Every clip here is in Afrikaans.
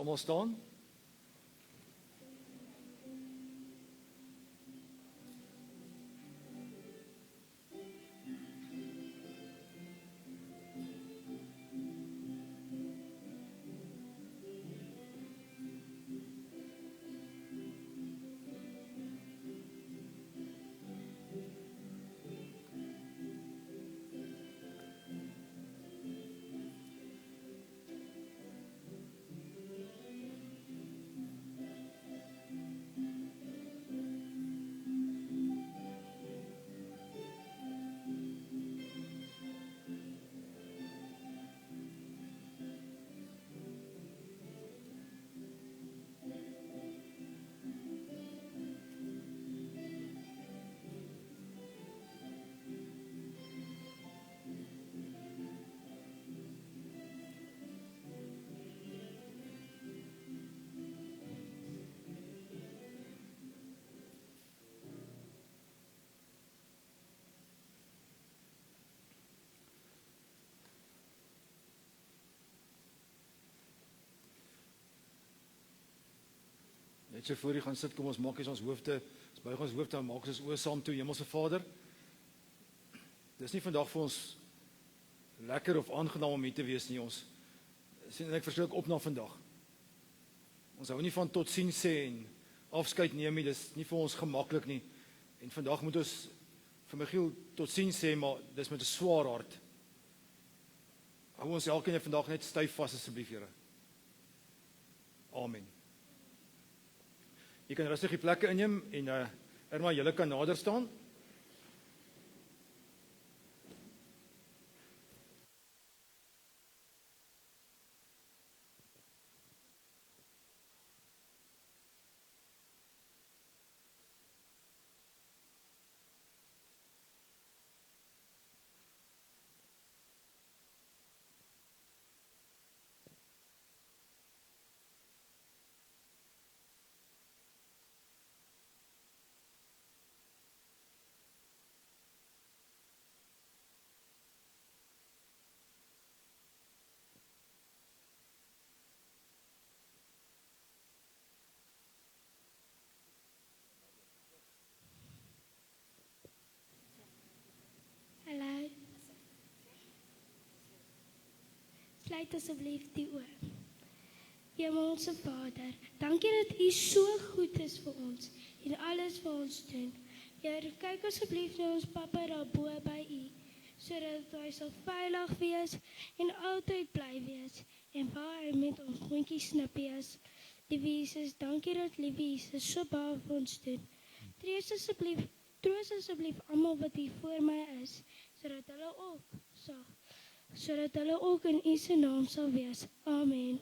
Almal staan. Net so voor jy gaan sit, kom ons maak ons hoofde, ons buig ons hoofde en maak ons oë saam toe. Hemelse Vader, dis nie vandag vir ons lekker of aangenaam om hier te wees nie. Ons sien ek verskriklik op na vandag. Ons hou nie van totsiens sê en afskeid neem nie, dis nie vir ons gemaklik nie. En vandag moet ons vir Michiel totsiens sê, maar dis met 'n swaar hart. Hou ons elkeen vandag net styf vas asseblief, Here. Amen. Jy kan rustig die plekke inneem en Irma, julle kan nader staan. Hallo. Sluit asseblief die oë. Hemelse Vader, dankie dat U so goed is vir ons en alles vir ons doen. Here, kyk asseblief na ons pappa daar bo by U, sodat hy sal veilig wees en altyd bly wees en waar hy met ons hondjie Snippie is. Liewe Jesus, dankie dat liewe Jesus so baie vir ons doen. Troos asseblief almal wat hier voor my is, sodat hulle ook in U se naam sal wees. Amen.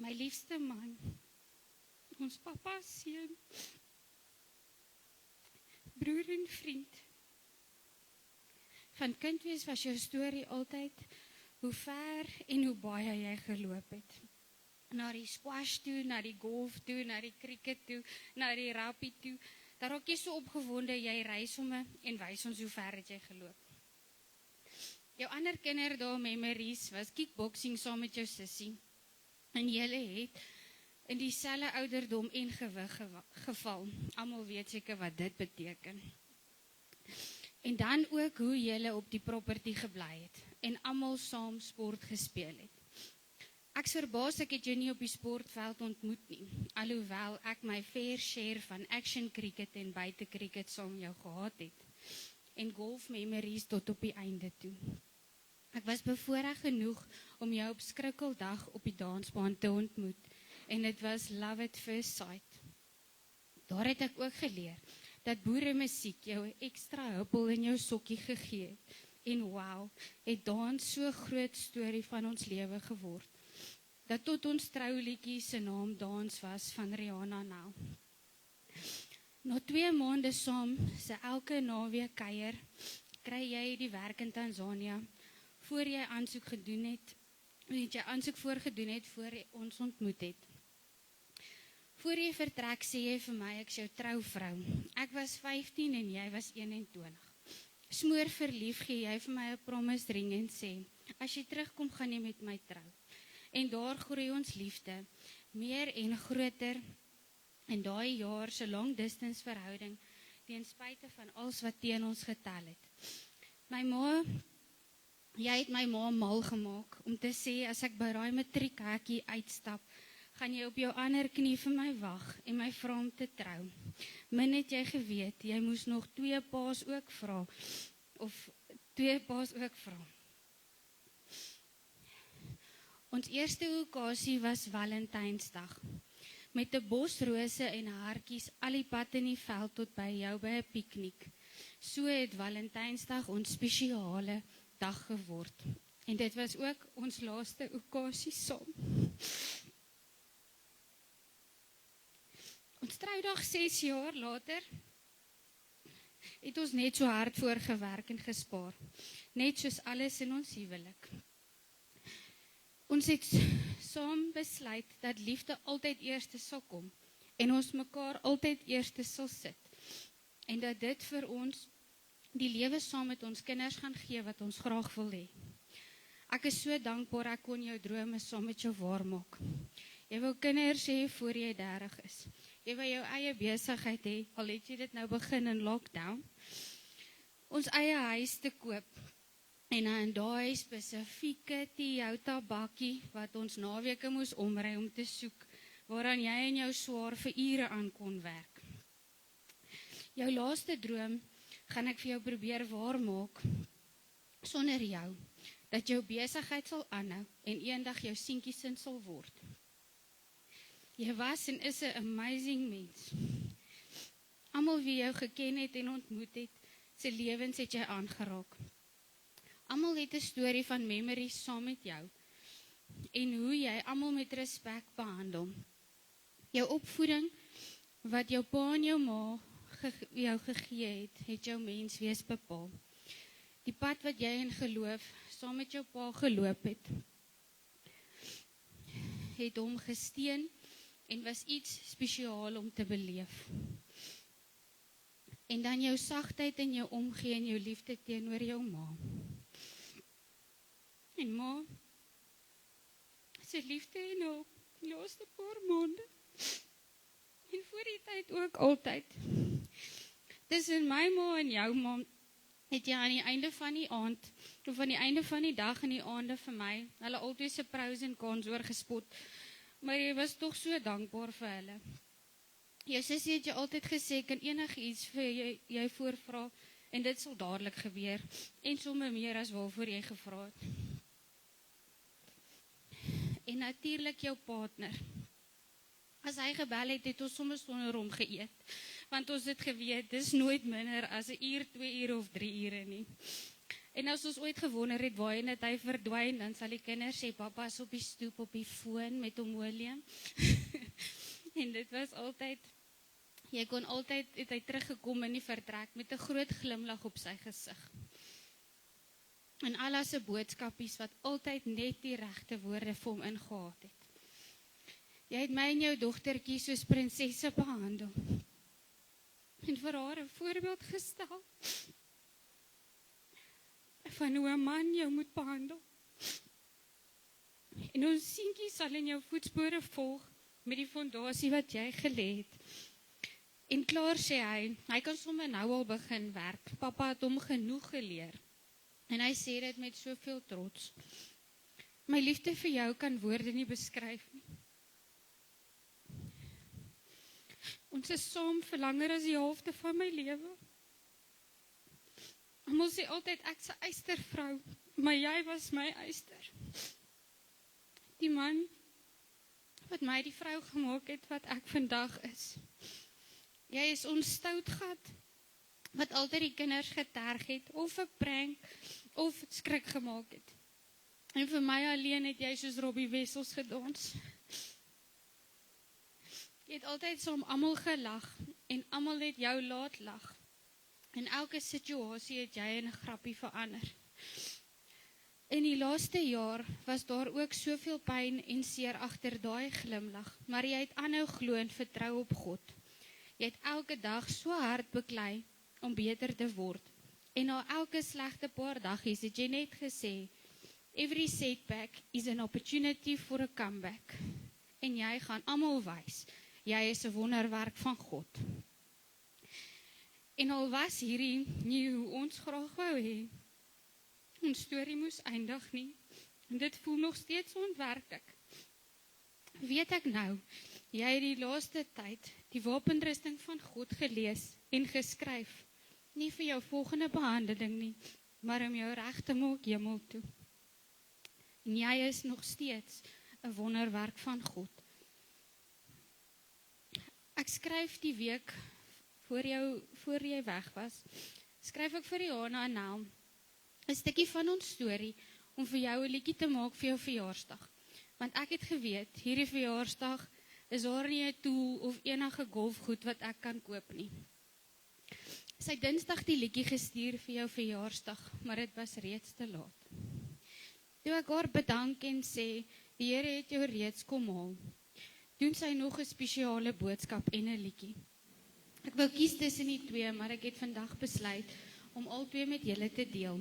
My liefste man, ons papa, seun, broer en vriend. Van kind wees was jou storie altyd hoe ver en hoe baie jy geloop het. Na die squash toe, na die golf toe, na die cricket toe, na die rugby toe. Daar raak jy so opgewonde, jy reis om en wys ons hoe ver het jy geloop. Jou ander kinderdae memories was kickboxing saam met jou sussie. En julle het in dieselfde ouderdom en gewig geval. Almal weet seker wat dit beteken. En dan ook hoe julle op die property gebly het en almal saam sport gespeel het. Ek's verbaas ek het jou nie op die sportveld ontmoet nie, alhoewel ek my fair share van action cricket en buite cricket saam jou gehad het. En golf memories tot op die einde toe. Ek was bevoorreg genoeg om jou op Skrikkeldag op die dansbaan te ontmoet en dit was love at first sight. Daar het ek ook geleer dat boeremusiek jou 'n ekstra huppel in jou sokkie gegee het En wow, het dans so groot storie van ons lewe geword, dat tot ons trouliedjie se naam Dans was van Rihanna Nel. Na 2 maande saam, se elke naweek kuier, kry jy die werk in Tanzania, voor jy aansoek gedoen het, het jy aansoek voorgedoen het, voor jy ons ontmoet het. Voor jy vertrek, sê jy vir my, ek is jou trouvrou. Ek was 15 en jy was 21. Smoor verlief, gee jy vir my 'n promise ring en sê, as jy terugkom, gaan jy met my trou. En daar groei ons liefde, meer en groter, en daai jaar se long distance verhouding, ten spyte van alles wat teen ons getel het. Jy het my ma mal gemaak, om te sê, as ek by daai matriekhekkie uitstap, gaan jy op jou ander knie vir my wag, en my vra om te trou. Min het jy geweet, jy moes nog 2 paas ook vra, Ons eerste okasie was Valentynsdag, met 'n bos rose en hartjies al die pad in die veld tot by jou by 'n piknik. So het Valentynsdag ons spesiale dag geword. En dit was ook ons laaste okasie saam. Ons troudag 6 jaar later, het ons net so hard voorgewerk en gespaar. Net soos alles in ons huwelik. Ons het saam besluit dat liefde altyd eerste sal kom en ons mekaar altyd eerste sal sit. En dat dit vir ons die lewe saam met ons kinders gaan gee wat ons graag wil hê. Ek is so dankbaar ek kon jou drome saam met jou waar maak. Jy wou kinders hê voor jy 30 is. Jy wou jou eie besigheid hê, al het jy dit nou begin in lockdown. Ons eie huis te koop. En in daai spesifieke Toyota bakkie wat ons naweke moes omry om te soek, waaraan jy en jou swaar vir ure aan kon werk. Jou laaste droom gaan ek vir jou probeer waarmaak sonder jou, dat jou besigheid sal aanhou en eendag jou seentjiesin sal word. Jy was en is 'n amazing mens. Almal wie jou geken het en ontmoet het, se lewens het jy aangeraak. Almal het 'n storie van memories saam met jou en hoe jy almal met respek behandel. Jou opvoeding wat jou pa en jou ma jou gegee het jou menswees bepaal. Die pad wat jy in geloof saam met jou pa geloop het hom gesteun en was iets spesiaal om te beleef. En dan jou sagtheid en jou omgee en jou liefde teenoor jou ma. En ma, sy liefde en hulp die laaste paar maande. En voor die tyd ook altyd. Tussen my ma en jou ma, het jy aan die einde van die aand, of aan die einde van die dag en die aande vir my, hulle altyd se pros en cons oorgespot, maar jy was tog so dankbaar vir hulle. Jou sussie het jy altyd gesê, kan enige iets vir jy voorvra, en dit sal dadelik gebeur, en sommer meer as waarvoor jy gevra het. En natuurlik jou partner. As hy gebel het, het ons sommer sonder hom geëet, want ons het geweet, dis nooit minder as 'n uur, 2 ure of 3 ure nie. En as ons ooit gewonder het, waarheen het hy verdwyn, dan sal die kinders sê, papa is op die stoep, op die foon, met hom William. En dit was altyd, jy kon altyd, het hy teruggekom in die vertrek, met 'n groot glimlag op sy gesig. En al sy boodskapies, wat altyd net die regte woorde vir hom ingehaat het. Jy het my en jou dogtertjie soos prinsesse behandel. En vir haar 'n voorbeeld gestel van hoe 'n man jou moet behandel. En ons seentjie sal in jou voetspore volg met die fondasie wat jy gelê het. En klaar sê hy kan sommer nou al begin werk. Papa het hom genoeg geleer. En hy sê dit met soveel trots. My liefde vir jou kan woorde nie beskryf nie. Ons is saam vir langer as die helfte van my lewe. Almal sê altyd ek se eystervrou, maar jy was my eyster. Die man wat my die vrou gemaak het wat ek vandag is. Jy is ons stoutgat wat altyd die kinders geterg het, of 'n prank, of skrik gemaak het. En vir my alleen het jy soos Robbie Wessels gedans. Jy het altyd saam almal gelag, en almal het jou laat lag. In elke situasie het jy in 'n grappie verander. In die laaste jaar was daar ook soveel pyn en seer agter daai glimlag, maar jy het aanhou glo en vertrou op God. Jy het elke dag so hard beklei om beter te word. En na elke slegte paar dagies het jy net gesê, every setback is an opportunity for a comeback. En jy gaan almal wys, jy is 'n wonderwerk van God. En al was hierdie nie hoe ons graag wou hê, ons storie moes eindig nie, en dit voel nog steeds onwerklik. Weet ek nou, jy het die laaste tyd die wapenrusting van God gelees en geskryf, nie vir jou volgende behandeling nie, maar om jou reg te maak hemel toe. En jy is nog steeds 'n wonderwerk van God. Ek skryf die week voor jy weg was, skryf ek vir Rihanna en Nel 'n stukkie van ons storie om vir jou 'n liedjie te maak vir jou verjaarsdag. Want ek het geweet, hierdie verjaarsdag is daar nie 'n tool of enige golfgoed wat ek kan koop nie. Sy het Dinsdag die liedjie gestuur vir jou verjaarsdag, maar dit was reeds te laat. Toe ek haar bedank en sê, die Here het jou reeds kom haal, doen sy nog 'n spesiale boodskap en 'n liedjie. Ek wou kies tussen die twee, maar ek het vandag besluit om albei met julle te deel.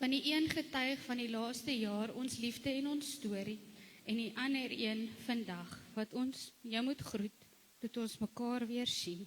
Want die een getuig van die laaste jaar, ons liefde en ons storie, en die ander een vandag, wat ons jou moet groet, tot ons mekaar weer sien.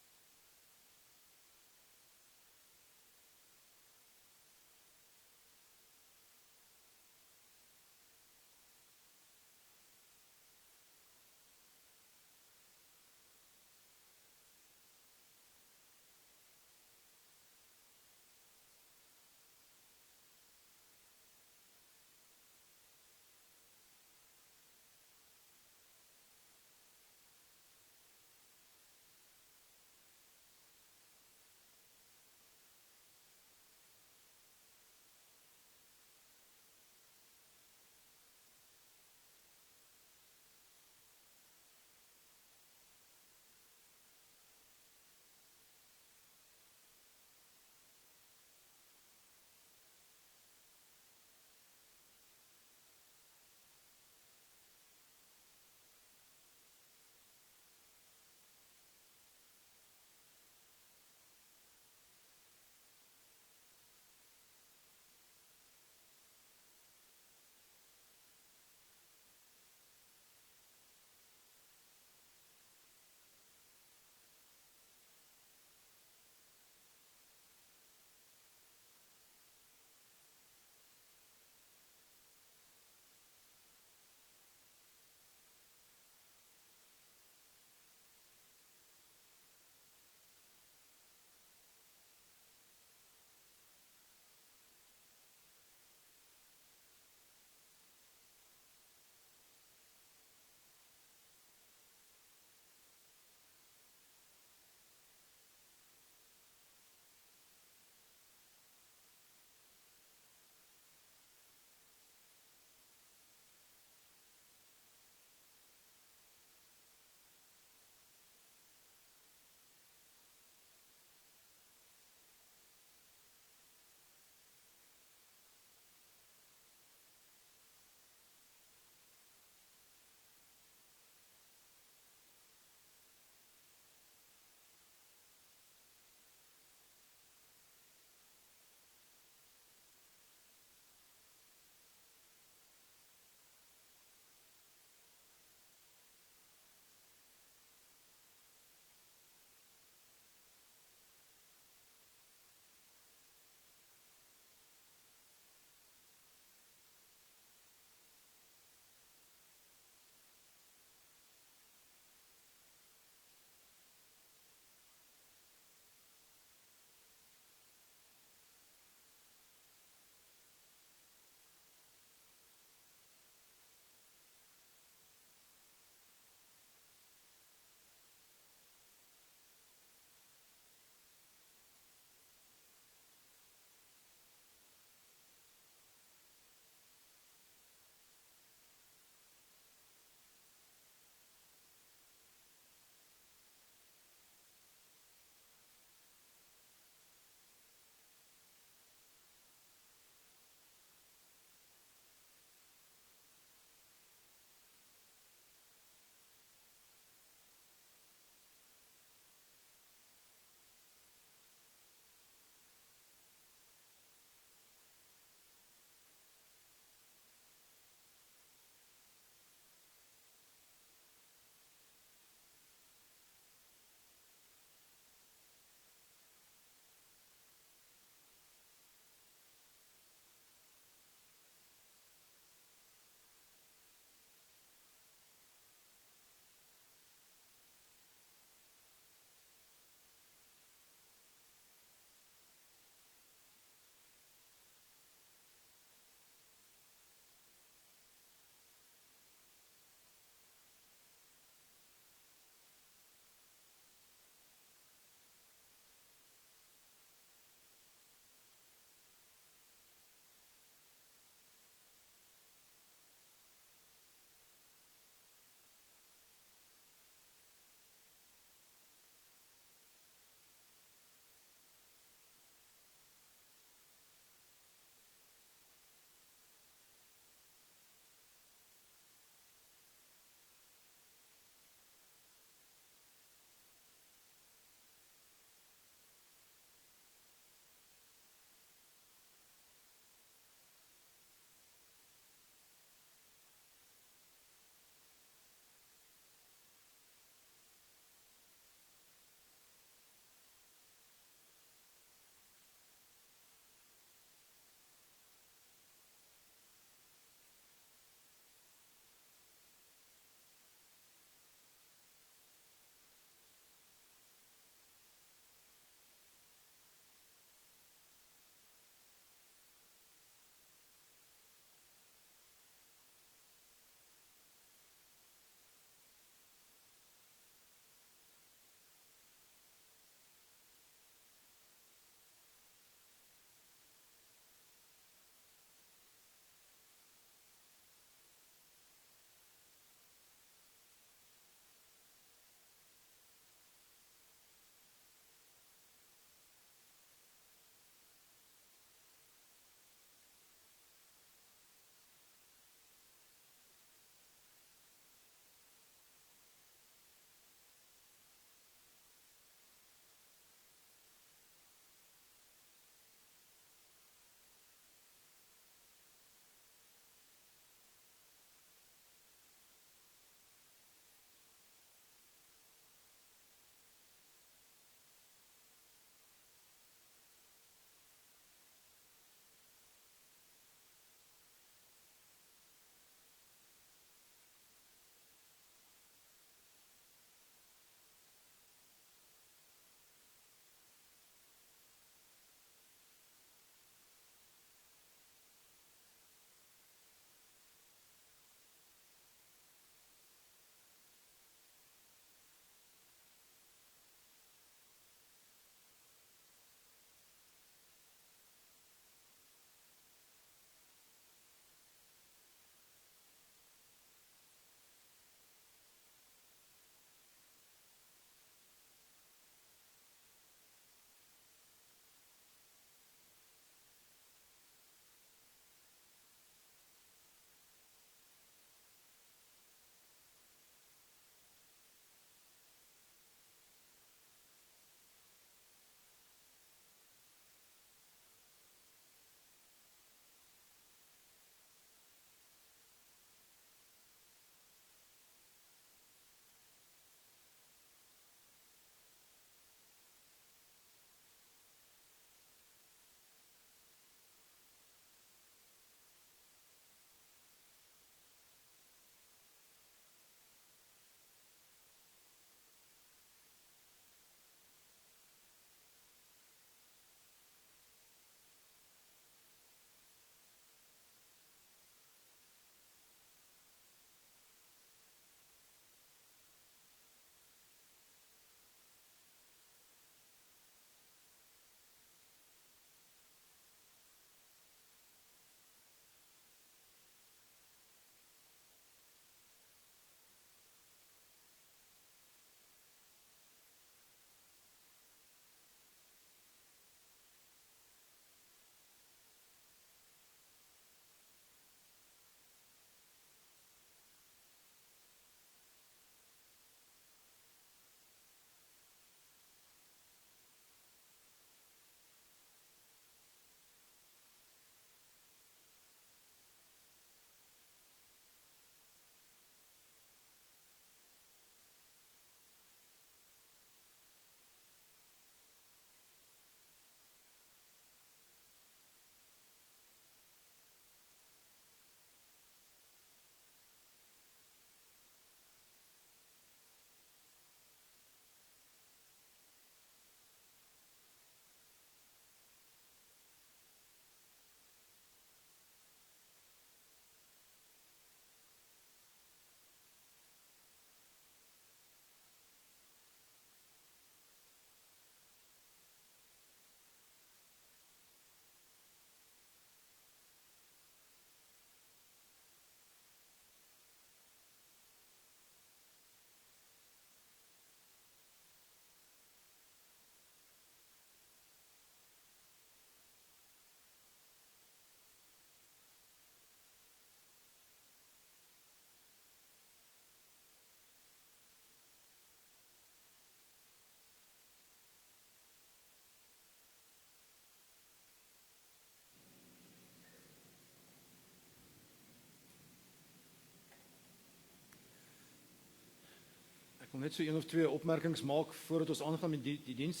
Ek wil net so 1 of 2 opmerkings maak voordat ons aangaan met die diens.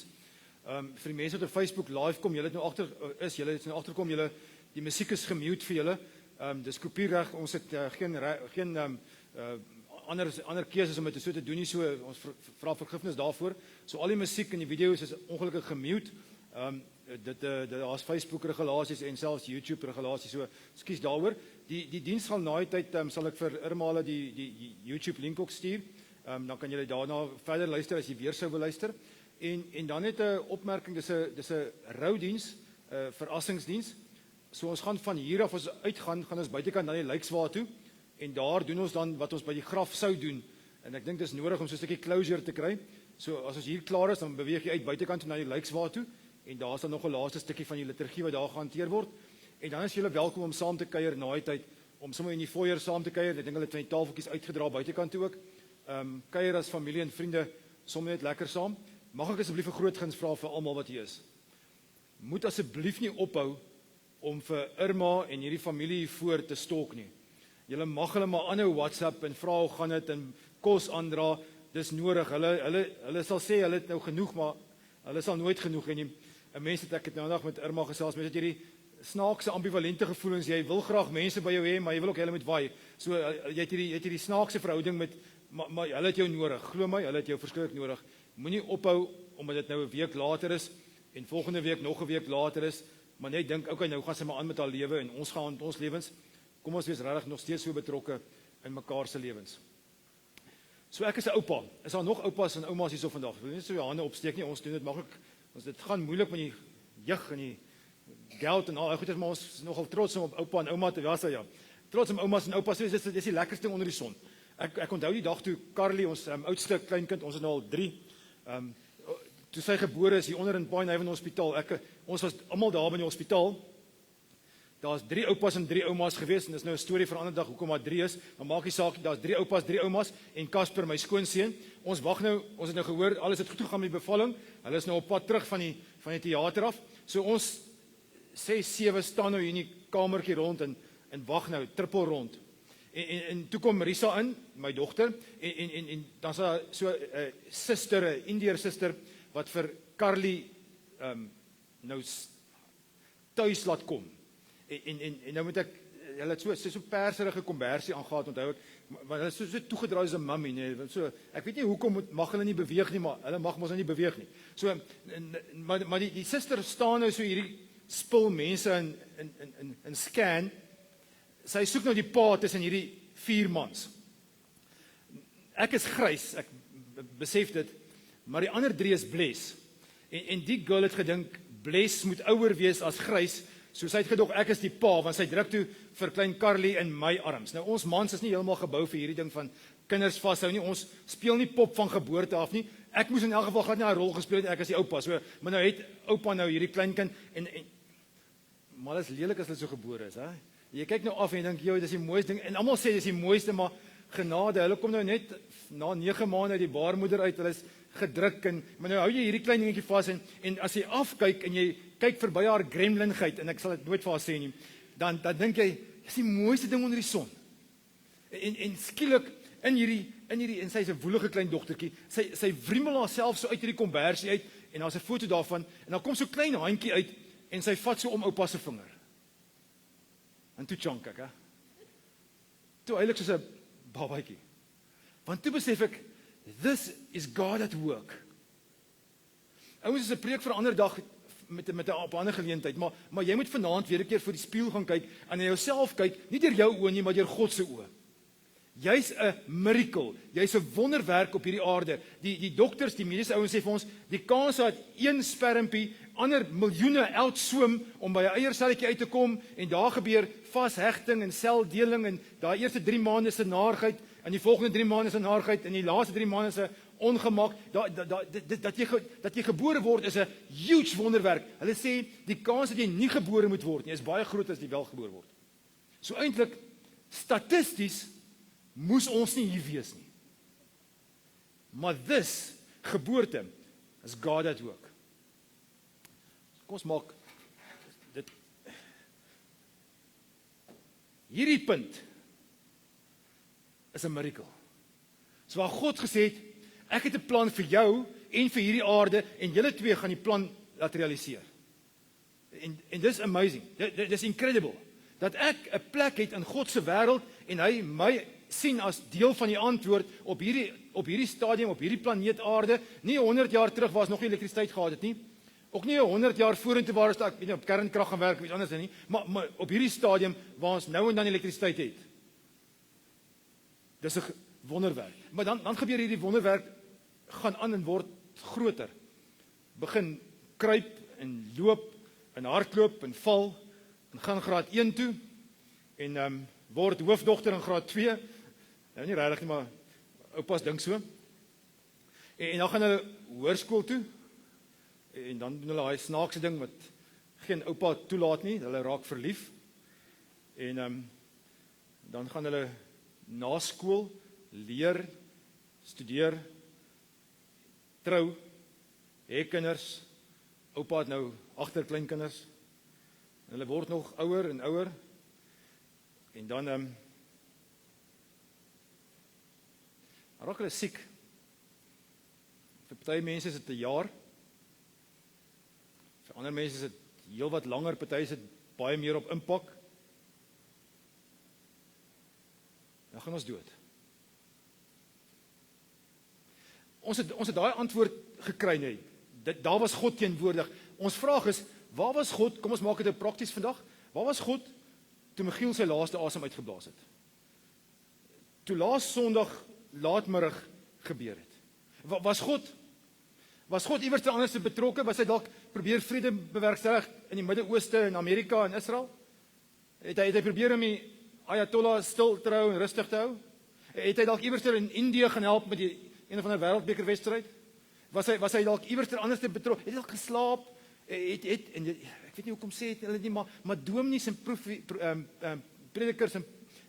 Vir die mense wat op Facebook live kom, julle het nou julle het nou agterkom, die musiek is gemute vir julle. Dis kopiereg, ons het geen ander keuses om dit so te doen nie, so ons vra vergifnis daarvoor. So al die musiek en die video's is ongelukkig gemute. Daar's Facebook regulasies en selfs YouTube regulasies, so ekskuus daaroor. Die diens gaan na die tyd, sal ek vir Irma die YouTube link ook stuur. Dan kan julle daarna verder luister as jy weer sou wil luister. En dan net 'n opmerking, dis 'n roudiens, verrassingsdiens. So ons gaan van hier af, as ons uitgaan, gaan ons buitekant na die lijkswaar toe, en daar doen ons dan wat ons by die graf sou doen, en ek dink dis nodig om so 'n stukkie closure te kry. So as ons hier klaar is, dan beweeg jy uit buitekant toe na die lijkswaar toe, en daar is dan nog 'n laaste stukkie van die liturgie wat daar gehanteer word, en dan is julle welkom om saam te kuier na die tyd, om sommer in die foyer saam te kuier. Ek dink hulle het van die tafeltjies uitgedra buitekant toe ook. Kuier as familie en vriende, sommer net lekker saam. Mag ek asseblief 'n groot guns vra vir almal wat hier is? Moet asseblief nie ophou om vir Irma en hierdie familie hier voor te stalk nie. Julle mag hulle maar aanhou WhatsApp en vra hoe gaan dit en kos aandra. Dis nodig. Hulle sal sê hulle het nou genoeg, maar hulle sal nooit genoeg hê nie. 'n Mens het ek het nou nog met Irma gesels, met hierdie snaakse ambivalente gevoelens. Jy wil graag mense by jou hê, maar jy wil ook hulle moet waai. So jy het hierdie snaakse verhouding met maar hulle het jou nodig. Glo my, hulle het jou verskriklik nodig. Moenie ophou omdat dit nou 'n week later is en volgende week nog 'n week later is, maar net dink, okay, nou gaan sy maar aan met haar lewe en ons gaan met ons lewens. Kom ons wees regtig nog steeds so betrokke in mekaar se lewens. So ek is 'n oupa. Is daar nog oupas en oumas hierso vandag? Ek wil nie so jou hande opsteek nie. Ons doen dit maklik. Dit gaan moeilik met die jeug en die geld en al. Goed, maar ons is nogal trots om op oupa en ouma te wees. Ja. Trots om oumas en oupas te wees. Dis die lekkerste ding onder die son. Ek onthou die dag toe Carly, ons oudste kleinkind, ons is nou al 3, toe sy gebore is hier onder in Paaien Hospitaal. Ons was almal daar by die hospitaal. Daar's 3 oupas en 3 oumas gewees, en dis nou 'n storie vir 'n ander dag hoekom daar 3 is. Maar maak nie saak, daar's 3 oupas, 3 oumas en Casper, my skoonseun. Ons wag nou, ons het nou gehoor alles het goed gegaan met die bevalling. Hulle is nou op pad terug van die teater af. So ons 6, 7 staan nou hier in die kamertjie rond en wag nou, trippel rond. En toe kom Risa in, my dogter, en dan is daar so 'n suster, 'n Indiër suster, wat vir Carly nou tuis laat kom. En nou moet ek, hulle het so perserige kombersie aangegaan, onthou ek, maar hulle is so toegedraai as 'n mummy, nee, so, ek weet nie hoekom mag hulle nie beweeg nie, maar hulle mag mos nou nie beweeg nie. So, maar die suster staan nou so hierdie spul mense in scan. Sy soek nou die pa tussen hierdie 4 mans. Ek is grys, ek besef dit, maar die ander 3 is bles. En die girl het gedink, bles moet ouer wees as grys, so sy het gedog, ek is die pa, want sy druk toe vir klein Carly in my arms. Nou ons mans is nie heeltemal gebou vir hierdie ding van kinders vashou nie, ons speel nie pop van geboorte af nie. Ek moes in elk geval glad nie 'n rol gespeel het, ek is die oupa, so, maar nou het oupa nou hierdie kleinkind, maar dit is lelik as hulle so gebore is, hè? Jy kyk nou af en dink, joh, dis die mooiste ding, en almal sê dis die mooiste, maar genade, hulle kom nou net na 9 maande uit die baarmoeder uit, hulle is gedruk, maar nou hou jy hierdie klein dingetjie vas, en as jy afkyk, en jy kyk verby haar gremlingheid, en ek sal dit nooit vir haar sê nie, dan dink jy, dis die mooiste ding onder die son, en skielik, in hierdie, en sy is 'n woelige klein dogtertjie, sy wriemel haarself so uit hierdie kombersie uit, en daar's 'n foto daarvan, en dan kom so klein handjie uit, en sy vat so om oupa se vinger, en toe chonk ek, toe eintlik soos 'n babatjie, want toe besef ek, this is God at work. Ouens, is 'n preek vir 'n ander dag, met 'n op 'n ander geleentheid, maar jy moet vanaand weer 'n keer voor die spieël gaan kyk, en na jouself kyk, nie deur jou oë nie, maar deur God se oë. Jy's 'n miracle, jy's 'n wonderwerk op hierdie aarde. Die dokters, die mediese ouens sê vir ons, die kans dat 1 spermpie ander miljoene outswim om by 'n eierselletjie uit te kom, en daar gebeur vashegting en seldeling, en daai eerste 3 maande se naarigheid, en die volgende 3 maande se naarigheid, en die laaste 3 maande se ongemak, dat jy gebore word is 'n huge wonderwerk. Hulle sê, die kans dat jy nie gebore moet word nie, is baie groot as jy wel gebore word. So eintlik, statisties, moes ons nie hier wees nie. Maar dis, geboorte, is God at work. Kom ons maak dit. Hierdie punt is 'n miracle. So waar God gesê het, Ek het 'n plan vir jou en vir hierdie aarde en julle twee gaan die plan laat realiseer. En dis amazing. Dis incredible dat ek 'n plek het in God se wêreld en hy my sien as deel van die antwoord op hierdie stadium, op hierdie planeet aarde. Nie 100 jaar terug was nog nie elektrisiteit gehad het nie. Ook nie 100 jaar vorentoe waar ons ek weet nie op kernkrag gaan werk of iets anders nie, maar op hierdie stadium waar ons nou en dan elektrisiteit het. Dis 'n wonderwerk. Maar dan gebeur hierdie wonderwerk gaan aan en word groter. Begin kruip en loop en hardloop en val en gaan graad 1 toe en word hoofdogter in graad 2. Nou nie regtig nie, maar oupas dink so. En dan gaan hulle hoërskool toe. En dan doen hulle daai snaakse ding wat geen oupa toelaat nie, hulle raak verlief. En dan gaan hulle na skool leer, studeer, trou, hê kinders. Oupa het nou agterkleinkinders. En hulle word nog ouer en ouer. En dan raak hulle siek. Vir party mense is dit 'n jaar. Vir ander mense is dit heelwat langer, party is dit baie meer op impak. Dan gaan ons dood. Ons het daai antwoord gekry nie. Daar was God teenwoordig. Ons vraag is, waar was God? Kom ons maak dit 'n prakties vandag. Waar was God toe Michiel sy laaste asem uitgeblaas het? Toe laas Sondag laatmiddag gebeur het. Was God iewers anders betrokke? Was hy dalk probeer vrede bewerkstellig in die Midde-Ooste en Amerika en Israel? Het hy probeer om die Ayatollah stil te hou en rustig te hou? Het hy dalk iewers in Indië gaan help met die een of ander wêreldbeker wedstryd? Was hy dalk iewers anders betrokke? Het hy dalk geslaap? En ek weet nie hoekom sê hulle nie, maar dominees en predikers en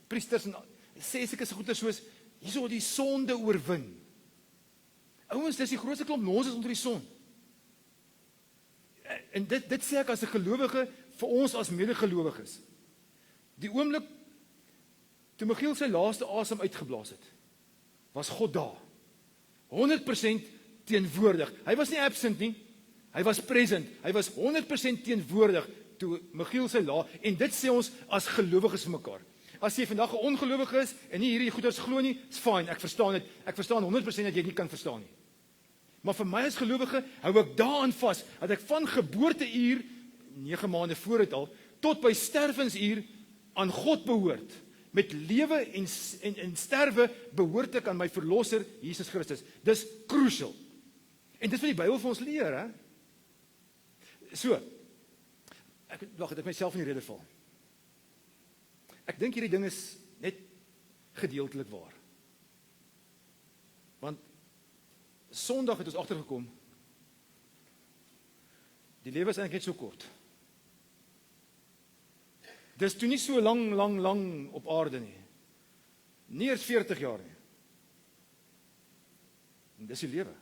priesters en sê seker so goeie soos hierso die sonde oorwin. Ouens, dis die grootste klomp nonsens onder die son. En dit sê ek as 'n gelowige vir ons as medegelowiges. Die oomblik toe Michiel sy laaste asem uitgeblaas het, was God daar. 100% teenwoordig. Hy was nie absent nie. Hy was present. Hy was 100% teenwoordig toe Michiel sy en dit sê ons as gelowiges vir mekaar. As jy vandag 'n ongelowige is en nie hierdie goeders glo nie, is fyn, ek verstaan dit. Ek verstaan 100% dat jy nie kan verstaan nie. Maar vir my as gelowige hou ek daaraan vas dat ek van geboorteuur 9 maande voor dit al tot by sterwensuur aan God behoort. Met lewe en sterwe behoort ek aan my verlosser Jesus Christus. Dis crucial. En dis wat die Bybel vir ons leer, hè? So. Wag, het ek myself in die rede val. Ek dink hierdie ding is net gedeeltelik waar. Want Sondag het ons agtergekom. Die lewe is eintlik net so kort. Dis toe nie so lang op aarde nie. Nie eers 40 jaar nie. En dis die lewe.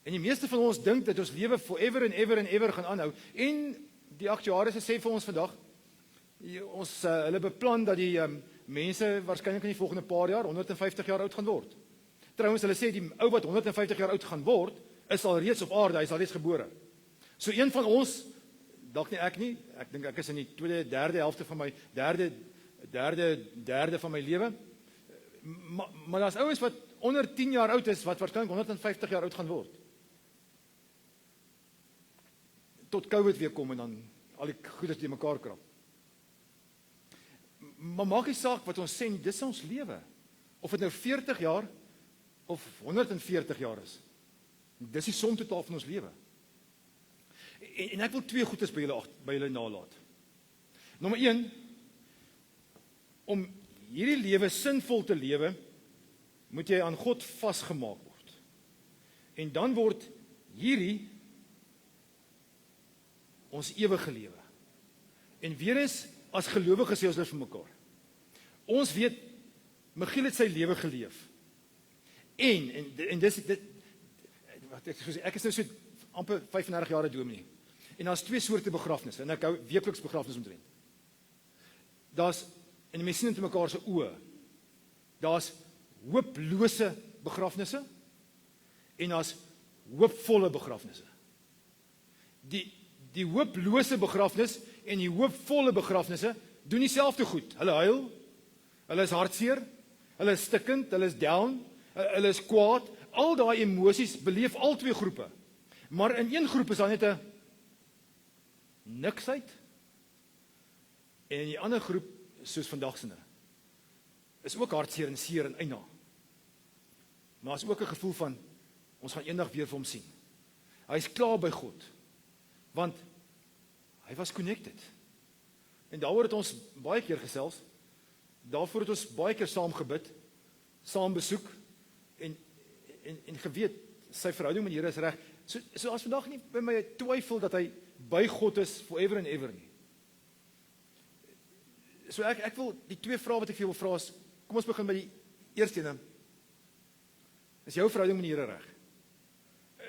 En die meeste van ons dink dat ons lewe forever and ever gaan aanhou. En die aktuariërs sê vir ons vandag, hulle beplan dat die mense waarskynlik in die volgende paar jaar 150 jaar oud gaan word. Trouwens, hulle sê die ou wat 150 jaar oud gaan word, is al reeds op aarde, hy is al reeds gebore. So een van ons, dalk nie ek nie, ek dink ek is in die tweede, derde helfte van my derde van my lewe. Maar daar's ouens wat onder 10 jaar oud is wat waarskynlik 150 jaar oud gaan word. Tot COVID weer kom en dan al die goeders die mekaar krap. Maar maak nie saak wat ons sê, dis ons lewe. Of dit nou 40 jaar of 140 jaar is. Dis die som totaal van ons lewe. En ek wil 2 goedes by julle nalaat. Nommer 1, om hierdie lewe sinvol te lewe, moet jy aan God vasgemaak word. En dan word hierdie ons ewige lewe. En weer eens, as gelowiges sê ons dit vir mekaar. Ons weet, Michiel het sy lewe geleef. En dis ek is nou so amper 35 jaar dominee. En daar's 2 soorte begrafnisse en ek hou weekliks begrafnis omtrent. Daar's en die mense sien dit in mekaar se oë. Daar's hooplose begrafnisse en daar's hoopvolle begrafnisse. Die hooplose begrafnis en die hoopvolle begrafnisse doen dieselfde goed. Hulle huil, hulle is hartseer, hulle is stikkend, hulle is down, hulle is kwaad. Al daai emosies beleef al twee groepe. Maar in een groep is daar net 'n niksheid en in die ander groep, soos vandag sinne, is ook hartseer en seer en eina. Maar is ook 'n gevoel van ons gaan eendag weer vir hom sien. Hy is klaar by God, want hy was connected. En daaroor het ons baie keer gesels, daarvoor het ons baie keer saam gebid, saam besoek, en geweet, sy verhouding met die Here is reg. So as vandag nie by my twyfel dat hy by God is forever and ever nie. So ek wil, die twee vrae wat ek vir jou wil vra is, kom ons begin by die eerste ene. Is jou verhouding met die Here reg?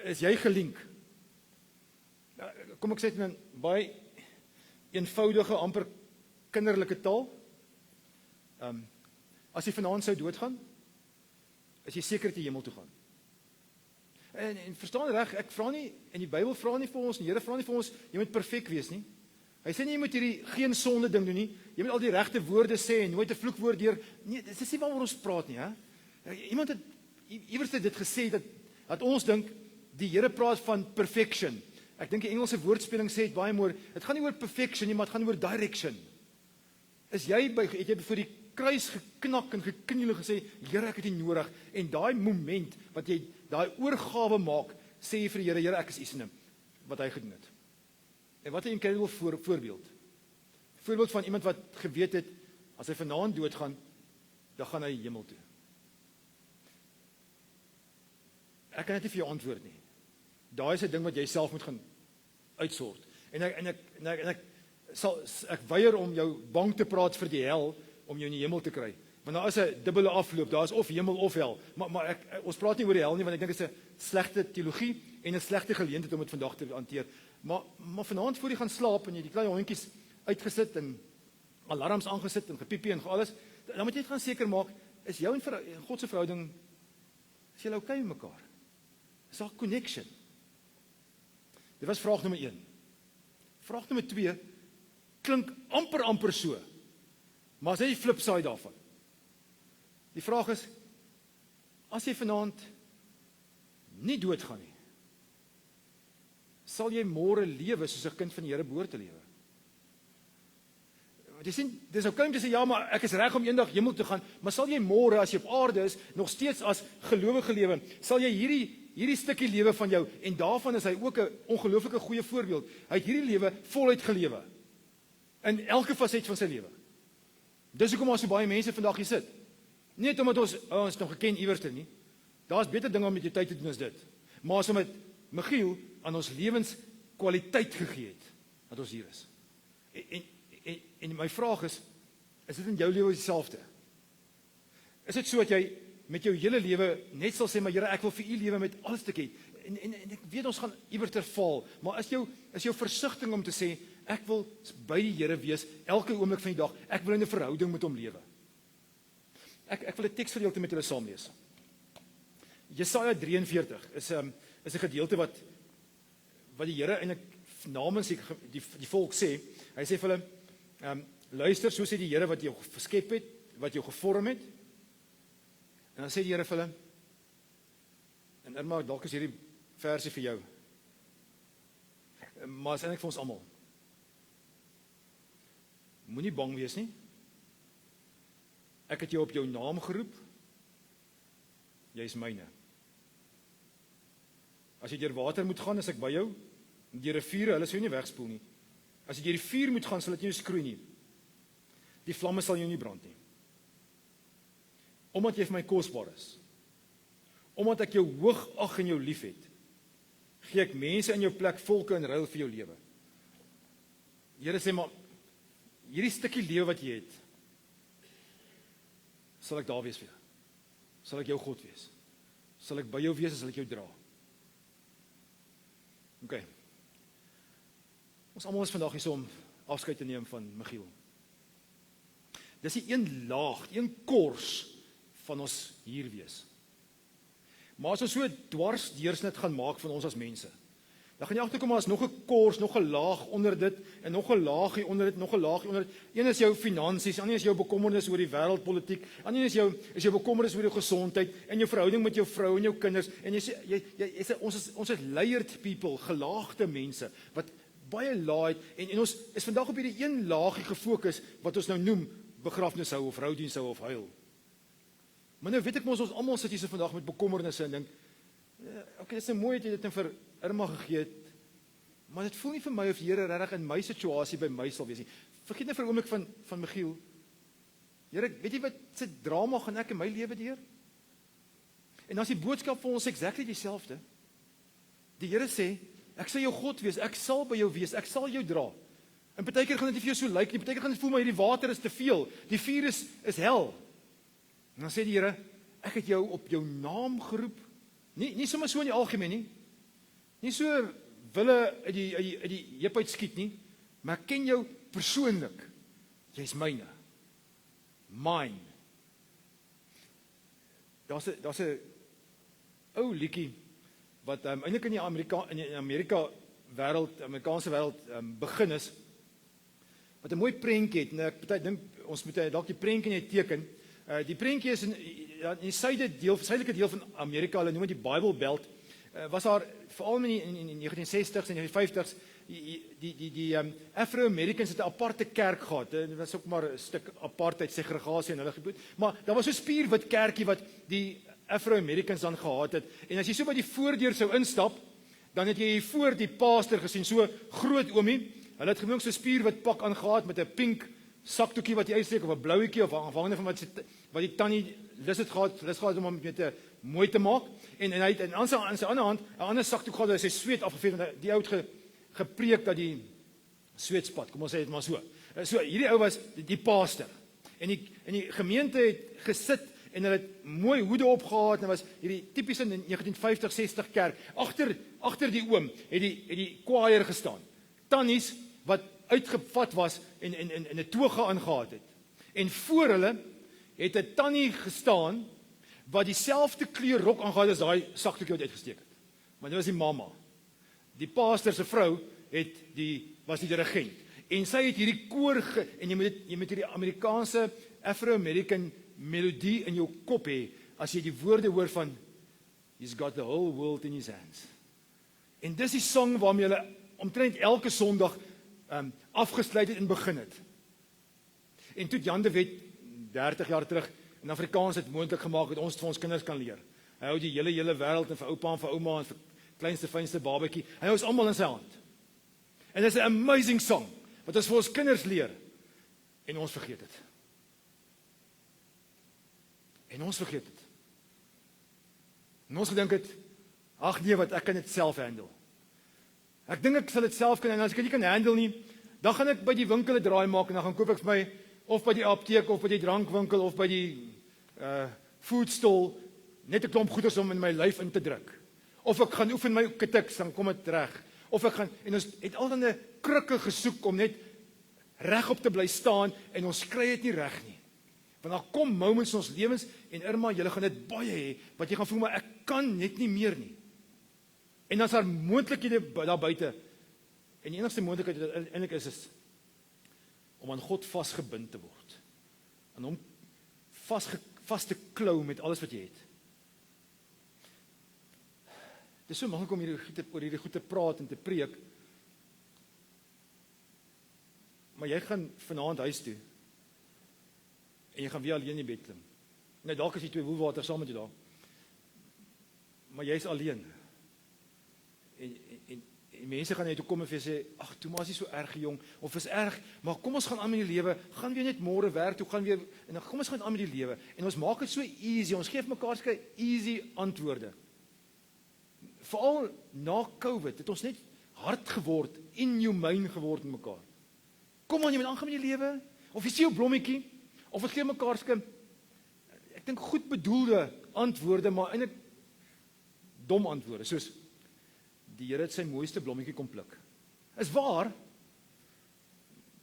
Is jy gelink? Kom ek sê dit in 'n baie eenvoudige, amper kinderlike taal. As jy vanaand sou doodgaan, is jy seker dat jy hemel toe gaan. En verstaan reg, ek vra nie, en die Bybel vra nie vir ons, die Here vra nie vir ons, jy moet perfek wees nie. Hy sê nie, jy moet hierdie geen sonde ding doen nie, jy moet al die regte woorde sê, en nooit 'n vloekwoord deur, nee, dit is nie waaroor ons praat nie, hè. Iemand het, iewers het dit gesê, dat ons dink, die Here praat van perfection. Ek dink die Engelse woordspeling sê het baie mooi, het gaan nie oor perfection nie, maar het gaan oor direction. Het jy voor die kruis geknak en gekniel en gesê, Here, ek het U nodig, en daai moment, wat jy daai oorgawe maak, sê jy vir die Here, Here, ek is U se, wat hy gedoen het. En wat 'n incredible voorbeeld. Voorbeeld van iemand wat geweet het, as hy vanaand doodgaan, dan gaan hy hemel toe. Ek kan net nie vir jou antwoord nie. Daai is 'n ding wat jy self moet gaan uitsort. En ek weier om jou bang te praat vir die hel, om jou in die hemel te kry. Want daar is 'n dubbele afloop, daar is of hemel of hel. Maar ons praat nie oor die hel nie, want ek dink dit is 'n slegte teologie en 'n slegte geleentheid om dit vandag te hanteer. Maar vanaand voor jy gaan slaap en jy die klein hondjies uitgesit en alarms aangesit en gepiepie en alles, dan moet jy net gaan seker maak, is jou en God se verhouding, is julle okay met mekaar? Is daar connection? Dit was vraag nommer 1. Vraag nommer 2 klink amper so, maar as jy die flip side daarvan. Die vraag is, as jy vanaand nie doodgaan nie, sal jy môre lewe soos 'n kind van die Here behoort te lewe? Want jy sien, dis okay om te sê, ja, maar ek is reg om eendag hemel te gaan, maar sal jy môre, as jy op aarde is, nog steeds as gelowige lewe, sal jy hierdie stukkie lewe van jou, en daarvan is hy ook 'n ongelooflike goeie voorbeeld, hy het hierdie lewe voluit gelewe, in elke faset van sy lewe. Dis hoekom daar so baie mense vandag hier sit. Nie net omdat ons nog geken iewerste nie, daar is beter dinge om met jou tyd te doen as dit, maar as omdat Michiel aan ons lewens kwaliteit gegee het, dat ons hier is. En my vraag is dit in jou lewe dieselfde? Is dit so dat jy met jou hele lewe net sal sê, maar Here, ek wil vir U lewe met alles wat ek het, en ek weet ons gaan iewers terval, maar is jou versigtiging om te sê, ek wil by die Here wees, elke oomblik van die dag, ek wil in 'n verhouding met hom lewe. Ek wil 'n teksgedeelte met julle saam lees. Jesaja 43 is 'n gedeelte wat die Here eintlik namens die volk sê. Hy sê vir hulle, luister, so sê die Here wat jou geskep het, wat jou gevorm het. En dan sê die Here vir hulle, en Irma, dalk is hierdie versie vir jou, maar is eintlik vir ons almal. Moenie bang wees nie. Ek het jou op jou naam geroep. Jy is myne. As jy deur water moet gaan, is ek by jou. Deur riviere, hulle sal jou nie wegspoel nie. As jy deur die vuur moet gaan, sal dit nie jou skroei nie. Die vlamme sal jou nie brand nie. Omdat jy vir my kosbaar is, omdat ek jou hoog ag en jou lief het, gee ek mense in jou plek, volke in ruil vir jou lewe. Here sê, maar hierdie stukkie lewe wat jy het, sal ek daar wees vir jou. Sal ek jou God wees. Sal ek by jou wees, sal ek jou dra. Ok. Ons almal is vandag hier so om afskeid te neem van Michiel. Dis die een laag, een kors van ons hier wees. Maar as ons so 'n dwars deursnit gaan maak van ons as mense, dan gaan jy agterkom as nog 'n kors, nog 'n laag onder dit en nog 'n laagie onder dit, nog 'n laagie onder dit. Een is jou finansies, ander is jou bekommernis oor die wêreldpolitiek, ander is jou bekommernis oor jou gesondheid en jou verhouding met jou vrou en jou kinders. En jy sê ons is layered people, gelaagde mense wat baie laai en ons is vandag op hierdie een laagie gefokus wat ons nou noem begrafnishou of roudienshou of huil. Maar nou weet ek mos ons almal sit hier so vandag met bekommernisse en dink, okay, dit is nou mooi dat jy dit vir Irma gegee het, maar dit voel nie vir my of die Here regtig in my situasie by my sal wees nie. Vergeet net vir 'n oomblik van Michiel. Here, weet jy wat se drama gaan ek in my lewe deur? En dan is die boodskap vir ons exactly dieselfde. Die Here sê, ek sal jou God wees, ek sal by jou wees, ek sal jou dra. En partykeer gaan dit nie vir jou so lyk nie, partykeer gaan dit voel maar hierdie water is te veel, die vuur is hel. En dan sê die Here, ek het jou op jou naam geroep. Nie sommer so in die algemeen nie. Nie so wille uit die heup uit skiet nie, maar ek ken jou persoonlik. Jy's myne. Mine. Daar's 'n ou liedjie wat eintlik in die Amerikaanse wêreld begin is, wat 'n mooi prentjie het, en ek dink ons moet dalk die prentjie net teken. Die prentjie is in die suidelike deel van Amerika, hulle noem dit die Bible Belt, was daar veral in die 1960s en 1950s die Afro-Americans het 'n aparte kerk gehad. Dit was ook maar 'n stuk apartheid segregasie in hulle gebied, maar daar was so 'n spierwit kerkie wat die Afro-Americans dan gehad het. En as jy so by die voordeur sou instap, dan het jy hier voor die pastor gesien, so groot oomie. Hulle het gewoonlik so 'n spierwit pak aangehad met 'n pink sakdoekie wat jy uitsteek of 'n blouetjie of afhangende van wat die tannie lus het gehad om hom met mooi te maak. En hy het aan sy ander hand 'n ander sakdoek gehad waar hy sy sweet afgevee het. Die ou het gepreek dat die sweet spat. Kom ons sê dit maar so. So hierdie ou was die pastor. En die gemeente het gesit en hulle het mooi hoede opgehad en was hierdie tipiese 1950-60 kerk. Agter die oom het die choir gestaan. Tannies wat uitgevat was en 'n toga aangehad het. En voor hulle het 'n tannie gestaan wat dieselfde kleur rok aangehad as daai sakdoekie wat uitgesteek het. Maar dit was die mamma. Die pastor se vrou was die dirigent. En sy het hierdie koor en jy moet hierdie Amerikaanse Afro-American melodie in jou kop hê as jy die woorde hoor van He's got the whole world in his hands. En dis die sang waarmee hulle omtrent elke Sondag afgesluit het en begin het. En toe Jan de Wet 30 jaar terug in Afrikaans het moontlik gemaak het ons vir ons kinders kan leer. Hy hou die hele wêreld en vir oupa en vir ouma en vir kleinste fynste babatjie. Hy hou ons almal in sy hand. En dit is 'n amazing song wat ons vir ons kinders leer en ons vergeet dit. En ons vergeet dit. En ons gedink het, ag nee, wat ek kan dit self handle. Ek dink ek sal dit self kan en as ek dit nie kan handle nie, dan gaan ek by die winkel 'n draai maak en dan gaan koop ek vir my of by die apteek of by die drankwinkel of by die food stall net 'n klomp goeders om in my lyf in te druk. Of ek gaan oefen my ketiks, dan kom dit reg. Of ek gaan en ons het altyd 'n krikke gesoek om net regop te bly staan en ons kry dit nie reg nie. Want daar kom moments in ons lewens en Irma, jy gaan dit baie hê wat jy gaan voel maar ek kan net nie meer nie. En as daar moontlikhede daar buite en die enigste moontlikheid wat eintlik is om aan God vasgebind te word. Aan hom vas te klou met alles wat jy het. Dit is so maklik om oor hierdie goed te praat en te preek. Maar jy gaan vanaand huis toe. En jy gaan weer alleen in die bed klim. Nou dalk is jy 2 woelwater saam met jou daar. Maar jy's alleen. En mense gaan net toe kom en vir sê, ag, toe maar is nie so erg jong, of is erg, maar kom ons gaan aan met die lewe, gaan weer net môre werk toe, gaan weer, en dan kom ons gaan aan met die lewe, en ons maak dit so easy, ons geef mekaar skei easy antwoorde. Veral na COVID, het ons net hard geword, inhumane geword met mekaar. Kom aan, jy moet aangaan met die lewe, of jy sien jou blommetjie, of ons gee mekaar skei, ek dink goed bedoelde antwoorde, maar eintlik dom antwoorde, soos, die Here het sy mooiste blommetjie kom pluk. Is waar,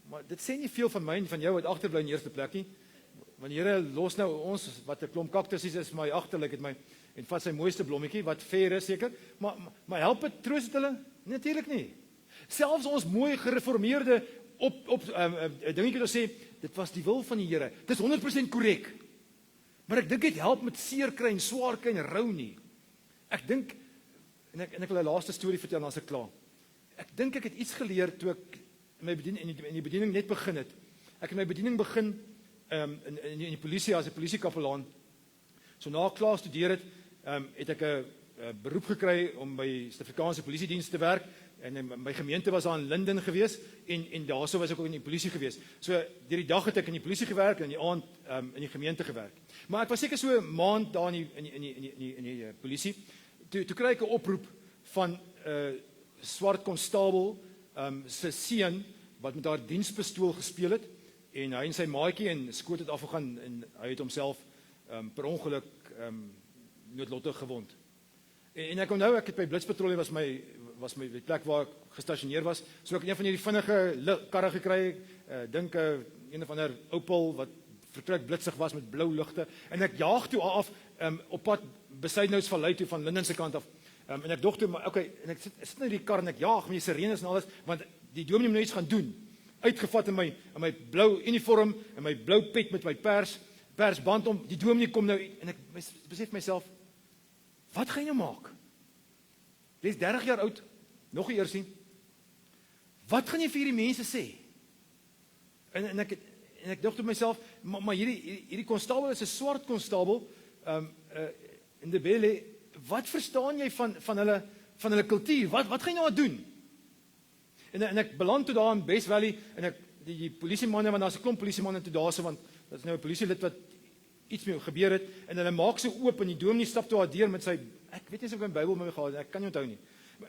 maar dit sê nie veel van my en van jou wat agterbly in die eerste plek nie. Want die Here los nou ons, wat 'n klomp kaktusies is, my agterlik het my, en vat sy mooiste blommetjie, wat fair is seker, maar help dit, troos dit hulle? Natuurlik nie. Selfs ons mooi gereformeerde dingetjie wat sê, dit was die wil van die Here. Dit is 100% korrek. Maar ek dink dit help met seer kry en swaar kry en rou nie. Ek dink, en ek wil 'n laaste storie vertel, dan as ek klaar. Ek dink ek het iets geleer toe ek in die bediening net begin het. Ek het my bediening begin in die polisie as 'n polisiekapelaan. So na ek klaar studeer het ek 'n beroep gekry om by Suid-Afrikaanse Polisiediens te werk. En my gemeente was daar in Linden gewees en daarso was ek ook in die polisie gewees. So deur die dag het ek in die polisie gewerk en in die aand in die gemeente gewerk. Maar ek was seker so 'n maand daar in die polisie. Toe kry ek 'n oproep van swart konstabel se seun wat met haar dienspistool gespeel het en hy en sy maatjie en skoot het afgegaan en hy het homself per ongeluk noodlottig gewond. En ek onthou ek het by blitspatrollie was my plek waar ek gestasioneer was. So ek het een van hierdie vinnige karre gekry, dink een of ander Opel wat vertrek blitsig was met blou ligte en ek jaag toe af op pad Besuidnousvallei toe van Linden se kant af. En ek dog toe maar okay, en ek sit in die kar en ek jaag met die sirenes en alles want die dominee moet iets gaan doen. Uitgevat in my blou uniform en my blou pet met my persband om die dominee kom nou en ek besef myself wat gaan jy nou maak? Jy is 30 jaar oud, nog nie eers nie. Wat gaan jy vir hierdie mense sê? En ek dink tot myself, maar hierdie konstabel is 'n swart konstabel, in die Bele, wat verstaan jy van hulle kultuur? Wat gaan jy nou doen? En ek beland toe daar in Best Valley en die polisiemanne, want daar's 'n klomp polisiemanne toe daarso want dit is nou 'n polisielid wat iets mee gebeur het en hulle maak so oop en die dominee stap toe daar deur met sy ek weet nie of ek my Bybel met my gehad het, ek kan nie onthou nie.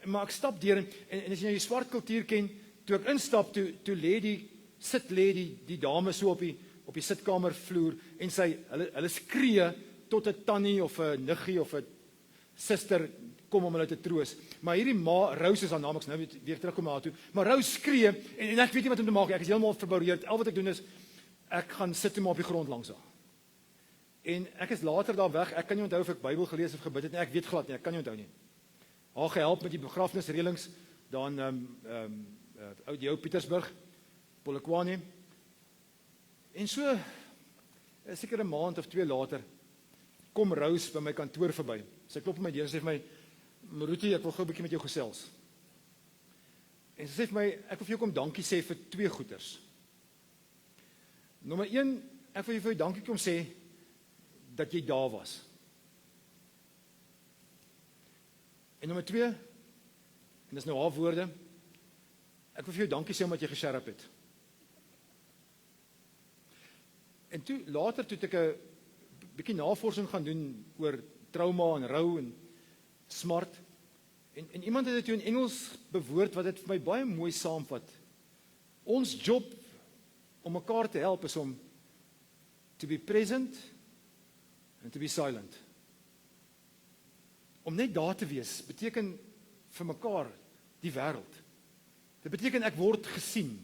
Maar ek stap deur en as jy nou die swart kultuur ken, toe ek instap, toe lê die dame so op die sitkamervloer en hulle skree tot 'n tannie of 'n niggie of 'n suster kom om hulle te troos. Maar hierdie ma, Rose is haar naam, ek nou weer terugkom na haar toe, maar Rose skree en ek weet nie wat om te maak, ek is heeltemal verboureerd. Al wat ek doen is ek gaan sit maar op die grond langs haar. En ek is later daar weg, ek kan nie onthou of ek Bybel gelees of gebid het nie, ek weet glad nie, ek kan nie onthou nie. Haar gehelp met die begrafnisreëlings daar in die ou Pietersburg, Polokwane. En so, seker 'n maand of 2 later, kom Rose by my kantoor verby. Sy klop op my deur en sê vir my, Maruti, ek wil gou 'n bietjie met jou gesels. En sy sê vir my, ek wil vir jou kom dankie sê vir 2 goeters. Nommer 1, ek wil vir jou dankie kom sê, dat jy daar was. En nommer 2, en dis nou haar woorde, ek wil vir jou dankie sê omdat jy gesherp het. En toe, later toe ek 'n bietjie navorsing gaan doen oor trauma en rou en smart, en iemand het dit toe in Engels bewoord wat dit vir my baie mooi saamvat. Ons job om mekaar te help is om to be present and to be silent. Om net daar te wees beteken vir mekaar die wêreld. Dit beteken ek word gesien.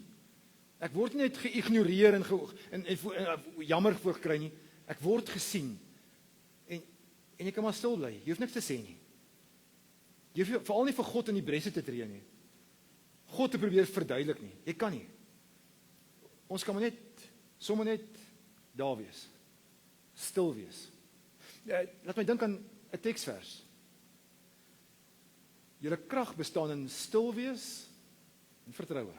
Ek word nie net geïgnoreer en jammer voorgekry nie. Ek word gesien. En jy kan maar stil bly. Jy hoef niks te sê nie. Jy hoef veral nie vir God in die bresse te tree nie. God te probeer verduidelik nie. Jy kan nie. Ons kan maar sommer net daar wees. Stil wees. Laat my dink aan 'n teksvers. Julle krag bestaan in stil wees en vertroue.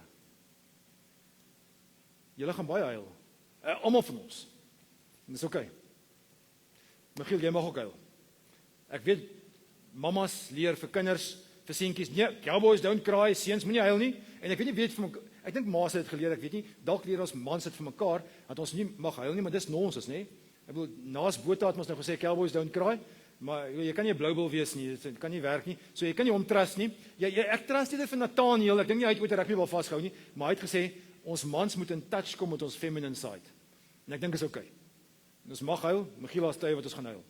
Julle gaan baie huil. Almal van ons. En dis oké. Michiel, jy mag ook huil. Ek weet mamas leer vir kinders, vir seentjies, nee, cowboys don't cry, seuns moenie huil nie. En ek weet nie ek dink ma's het dit geleer, ek weet nie, dalk leer ons mans dit vir mekaar dat ons nie mag huil nie, maar dis nonsens, nê? Ek bedoel, Naas Botha het ons nou gesê cowboys don't cry, maar jy kan nie 'n blou bil wees nie, dit kan nie werk nie. So jy kan nie hom trust nie. Ek trust eerder vir Nathaniel, ek dink nie hy het ooit 'n rugbybal vasgehou nie, maar hy het gesê ons mans moet in touch kom met ons feminine side. En ek dink is oké. Ons mag huil, Michiel was tye wat ons gaan huil.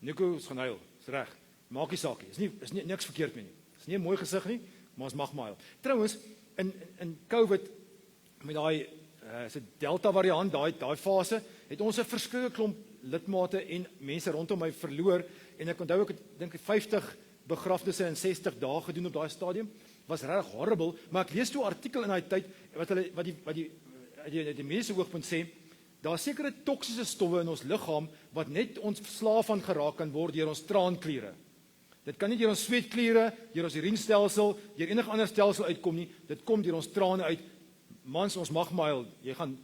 Nico, ons gaan huil. Dis reg. Maak nie saak nie. Is nie niks verkeerd mee nie. Dis nie 'n mooi gesig nie, maar ons mag maar huil. Trouwens, in COVID met daai se Delta variant, daai fase, het ons 'n verskriklike klomp lidmate en mense rondom my verloor en ek onthou ek dink 50 begrafnisse in 60 dae gedoen op daai stadium. Was regtig horrible, maar ek lees toe 'n artikel in daai tyd wat die mediese oogpunt sê, daar is sekere toksiese stowwe in ons liggaam wat net ons slaaf aan geraak kan word deur ons traankliere. Dit kan nie deur ons sweetkliere, deur ons urinestelsel, deur enige ander stelsel uitkom nie. Dit kom deur ons trane uit. Mans, ons mag maar, jy gaan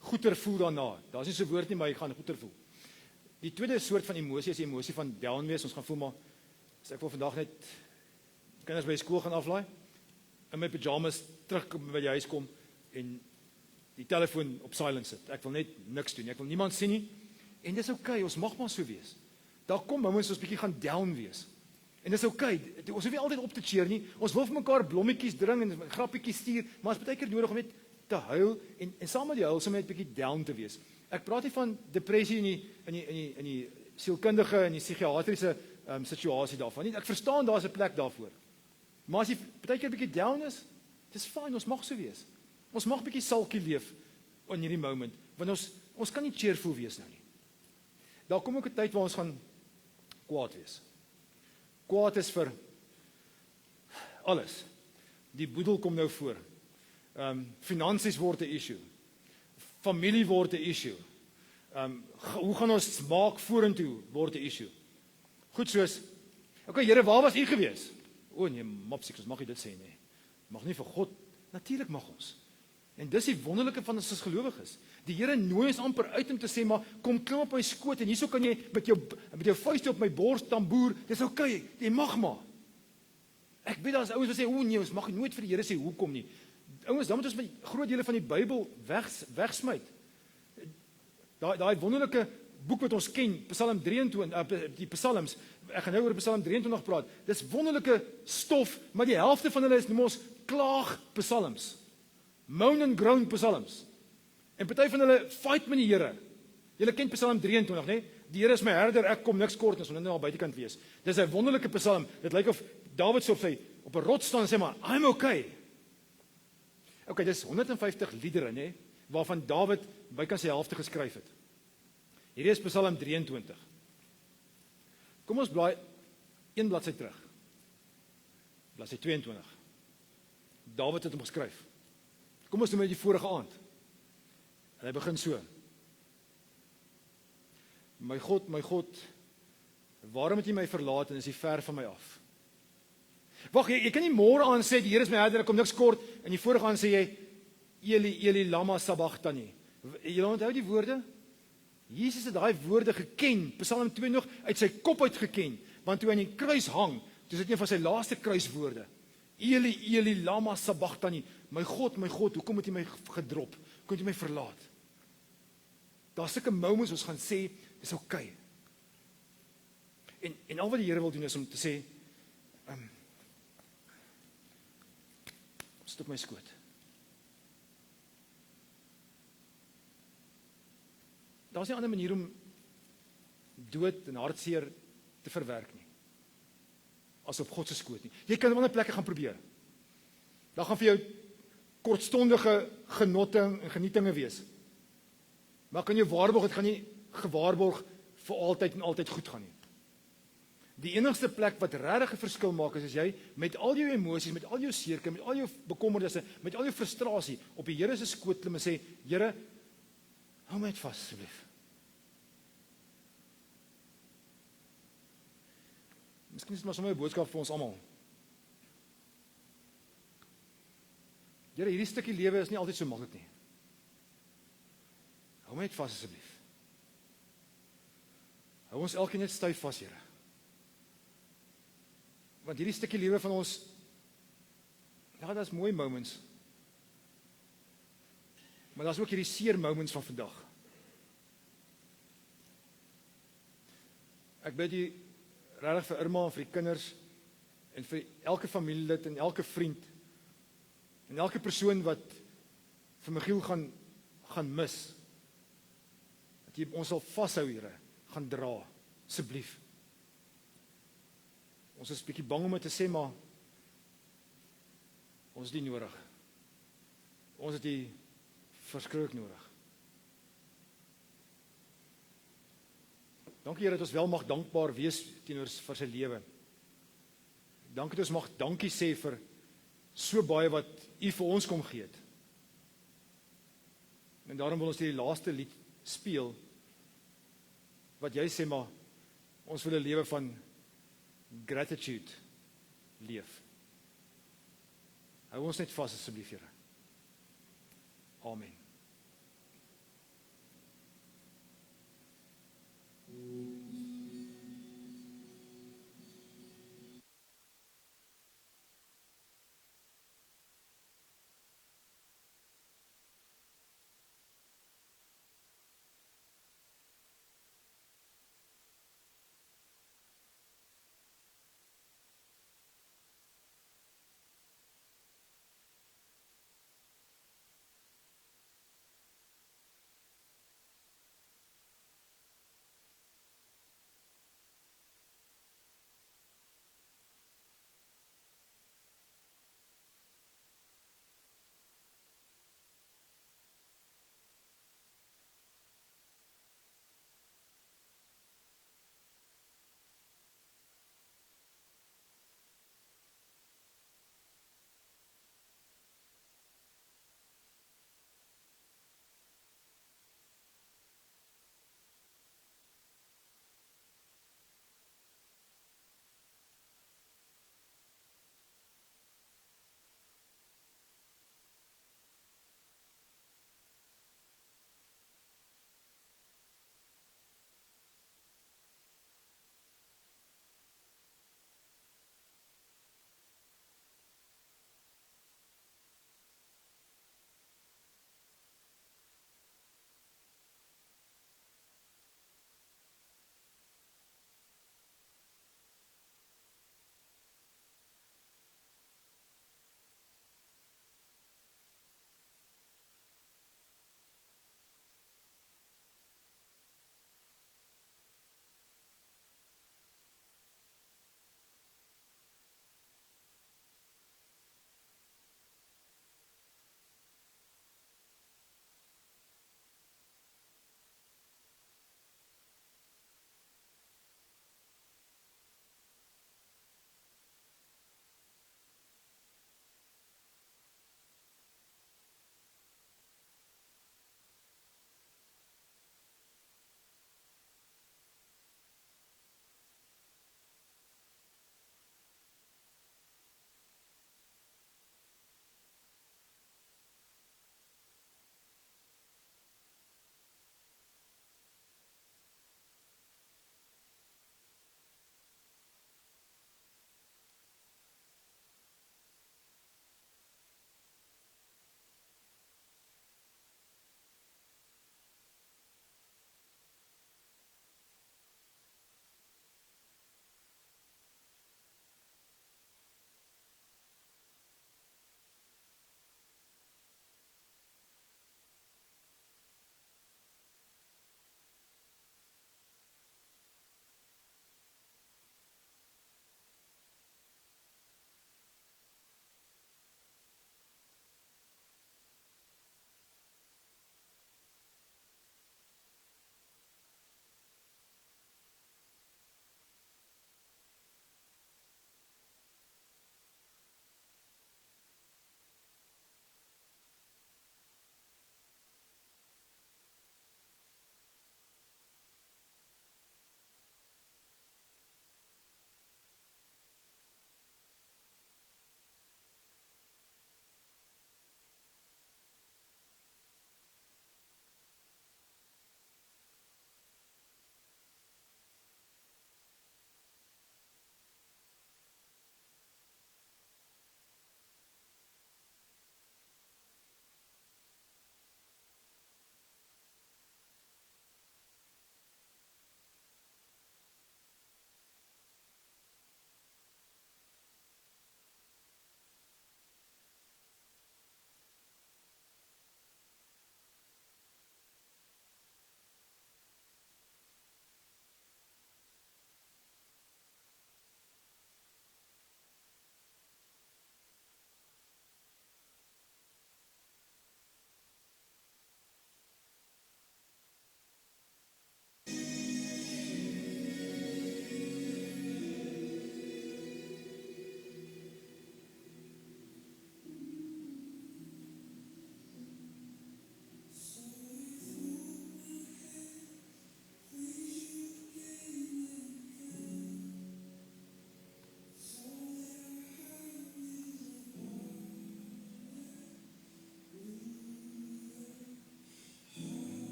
goeter voel daarna. Daar's nie so 'n woord nie, maar jy gaan goeter voel. Die tweede soort van emosie is die emosie van down wees. Ons gaan voel maar, ek wil vandag net kinders by skool gaan aflaai, in my pyjamas terug by die huis kom en die telefoon op silent sit. Ek wil net niks doen. Ek wil niemand sien nie. En dis okay, ons mag maar so wees. Daar kom moments ons bietjie gaan down wees. En dis okay. Ons hoef nie altyd op te cheer nie. Ons wil vir mekaar blommetjies dring en grappietjies stuur, maar ons baie keer nodig om net te huil en saam met die huil sommer net bietjie down te wees. Ek praat nie van depressie in die sielkundige en die psigiatriese situasie daarvan nie. Ek verstaan daar's 'n plek daarvoor. Maar as jy baie keer bietjie down is, dis fyn, ons mag so wees. Ons mag bietjie sulky leef in hierdie moment, want ons kan nie cheerful wees nou nie. Daar kom ook 'n tyd waar ons gaan kwaad wees. Kwaad is vir alles. Die boedel kom nou voor. Finansies word 'n issue. Familie word 'n issue. Hoe gaan ons maak vorentoe word 'n issue. Goed soos, okay, Here, waar was u gewees? O nee, mopsies, ons mag nie dit sê nie. Mag nie vir God, natuurlik mag ons. En dis die wonderlike van ons as gelowiges. Die Here nooi ons amper uit om te sê, maar kom klim op my skoot en hierso kan jy met jou vuiste op my bors tamboer. Dis okay, jy mag maar. Ek weet daar's ouens wat sê, o nee, ons mag nooit vir die Here sê hoekom nie. Ouens, dan moet ons met groot dele van die Bybel wegsmyt. Daai wonderlike boek wat ons ken, Psalm 23, die Psalms, ek gaan nou oor Psalm 23 praat. Dis wonderlike stof, maar die helfte van hulle is noem ons klaag psalms. Moan and groan psalms. En party van hulle fight met die Here. Julle ken Psalm 23, né? Die Here is my herder, ek kom niks kort nie, ons moet net al buitekant wees. Dis 'n wonderlike psalm. Dit lyk of Dawid so op 'n rots staan en sê maar, I'm okay. Okay, dis 150 liedere, né, waarvan Dawid bykans sy helfte geskryf het. Hierdie is Psalm 23. Kom ons blaai een bladsy terug. Bladsy 22. Dawid het hom geskryf. Kom ons doen met die vorige aand. En hy begin so. My God, waarom het jy my verlaat en is jy ver van my af? Wag, jy kan nie môre aan sê die Here is my herder, ek kom niks kort, en die vorige aand sê jy Eli, Eli, lama sabachthani. Jy onthou die woorde? Jesus het daai woorde geken, Psalm 2 nog uit sy kop uit geken, want toe hy aan die kruis hang, dis dit een van sy laaste kruiswoorde. Eli, Eli, lama sabachthani. My God, hoekom het jy my gedrop? Hoekom het jy my verlaat? Daar's sulke moments ons gaan sê, dis okay. En al wat die Here wil doen is om te sê, stop my skoot. Daar's nie 'n ander manier om dood en hartseer te verwerk nie, as op God se skoot nie. Jy kan op ander plekke gaan probeer. Daar gaan vir jou kortstondige genotte en genietinge wees. Maar kan jy waarborg, dit gaan nie gewaarborg vir altyd en altyd goed gaan nie. Die enigste plek wat regtig 'n verskil maak is as jy met al jou emosies, met al jou seerke, met al jou bekommernisse, met al jou frustrasie op die Here se skoot klim en sê, Here, hou my net vas asseblief. Miskien is dit maar sommer 'n boodskap vir ons almal. Here, hierdie stukkie lewe is nie altyd so maklik nie. Hou my net vas asseblief. Hou ons elkeen net styf vas, Here. Want hierdie stukkie lewe van ons, ja, daar's mooi moments. Maar daar's ook hierdie seer moments van vandag. Ek bid U regtig vir Irma en vir die kinders en vir elke familielid en elke vriend en elke persoon wat vir Michiel gaan mis. Dat jy ons sal vashou, Here, gaan dra, asseblief. Ons is 'n bietjie bang om dit te sê, maar ons het dit nodig. Ons het dit verskriklik nodig. Dankie Here dat ons wel mag dankbaar wees teenoor vir sy lewe. Dankie dat ons mag dankie sê vir so baie wat U vir ons kom gee het. En daarom wil ons die laaste lied speel, wat jy sê maar, ons wil 'n lewe van gratitude leef. Hou ons net vas asseblief, Here. Amen.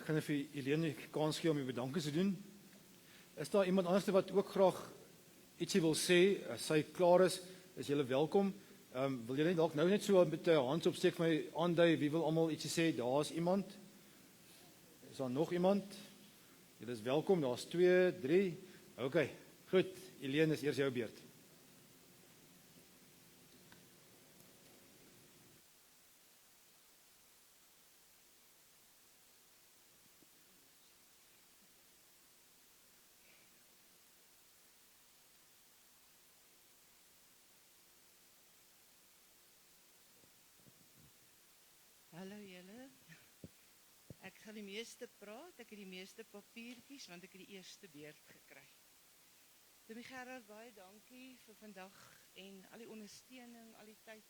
Ek gaan vir Helene die kans gee om die bedankings te doen. Is daar iemand anders wat ook graag ietsie wil sê? As sy klaar is julle welkom. Wil julle dalk nou net so met 'n hand opsteek vir my aandui, wie wil almal ietsie sê? Daar's iemand. Is daar nog iemand? Julle is welkom, daar's 2, 3. OK, goed. Helene, is eers jou beurt. Hallo julle. Ek gaan die meeste praat, ek het die meeste papiertjies, want ek het die eerste beurt gekry. Dominee Gerard, baie dankie vir vandag en al die ondersteuning, al die tyd,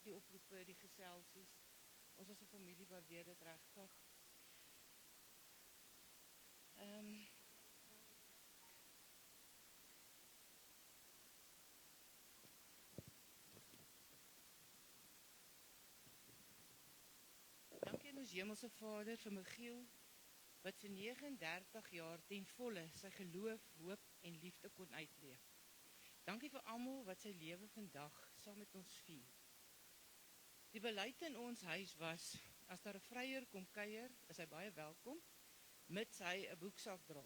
die oproepe, die geselsies. Ons as 'n familie waardeer dit regtig. Dankie aan ons Hemelse Vader vir Michiel, wat vir 39 jaar ten volle sy geloof, hoop en liefde kon uitleef. Dankie vir almal wat sy lewe vandag saam met ons vier. Die beleid in ons huis was, as daar 'n vryer kom kuier, is hy baie welkom, mits hy 'n boeksak dra.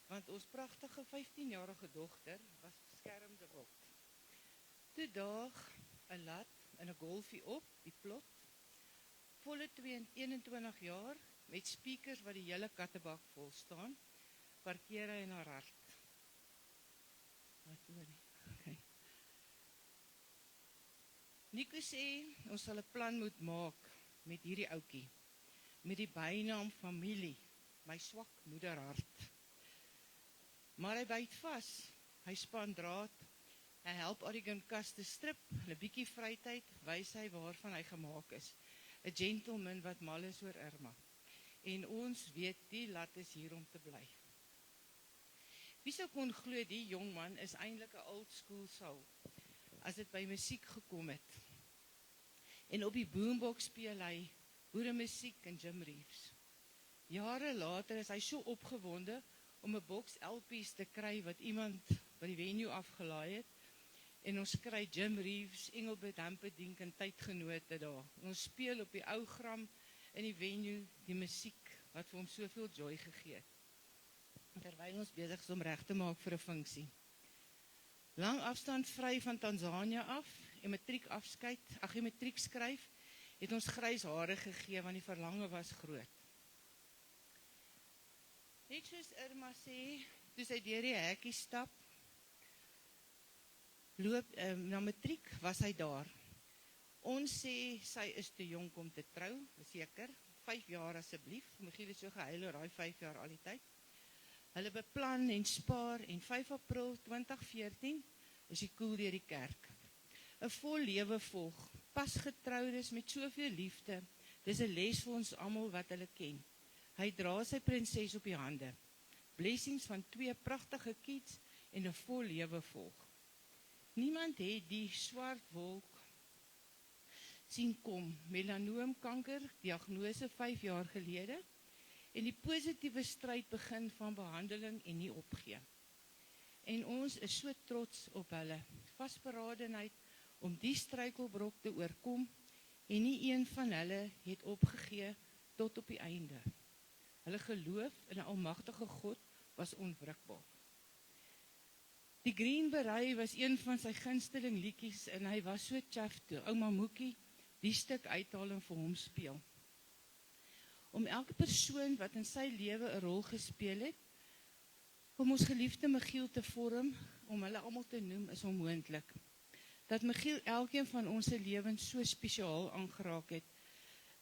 Want ons pragtige 15-jarige dogter was beskermde wild. Toe daag 'n lat in 'n golfie op, die plot, volle 21 jaar, met speakers wat die hele kattebak vol staan, parkeer hy in haar hart. Wat hoor nie? Okay. Nico sê, ons sal 'n plan moet maak met hierdie ouetjie, met die bynaam familie, my swak moederhart. Maar hy byt vas, hy span draad, hy help Oregon kaste strip, 'n bietjie vrytyd, wys hy waarvan hy gemaak is. 'n Gentleman wat mal is oor Irma. En ons weet, die lat is hier om te bly. Wie sou kon glo, die jong man is eintlik 'n old school soul, as dit by musiek gekom het. En op die boombox speel hy boeremusiek en Jim Reeves. Jare later is hy so opgewonde om 'n boks LP's te kry wat iemand by die venue afgelaai het. En ons kry Jim Reeves, Engelbert Humperdinck en tydgenote daar. Ons speel op die ou gram in die venue die musiek wat vir hom soveel joy gegee het. Terwyl ons besig is om reg te maak vir 'n funksie. Lang afstand vry van Tanzanië af en matriek skryf, het ons grys hare gegee want die verlange was groot. Net soos Irma sê, toe sy deur die hekkie stap, loop na matriek, was hy daar. Ons sê, sy is te jonk om te trou, seker, 5 jaar asseblief, Michiel het so gehuil oor daai 5 jaar al die tyd. Hulle beplan en spaar en 5 April 2014 is die koel deur die kerk. 'n Vol lewe volg, pas getroudes met soveel liefde, dis 'n les vir ons almal wat hulle ken. Hy dra sy prinses op die hande, blessings van 2 pragtige kids en 'n vol lewe volg. Niemand het die swart wolk sien kom, melanoomkanker, diagnose 5 jaar gelede, en die positiewe stryd begin van behandeling en nie opgee. En ons is so trots op hulle, vasberadenheid om die struikelbrok te oorkom, en nie een van hulle het opgegee tot op die einde. Hulle geloof in 'n almagtige God was onwrikbaar. Die Green Beret was een van sy gunsteling liedjies en hy was so chuffed toe ouma Moekie die stuk uithaal en vir hom speel. Om elke persoon wat in sy lewe 'n rol gespeel het, om ons geliefde Michiel te vorm, om hulle almal te noem, is onmoontlik. Dat Michiel elkeen van ons se lewens so spesiaal aangeraak het,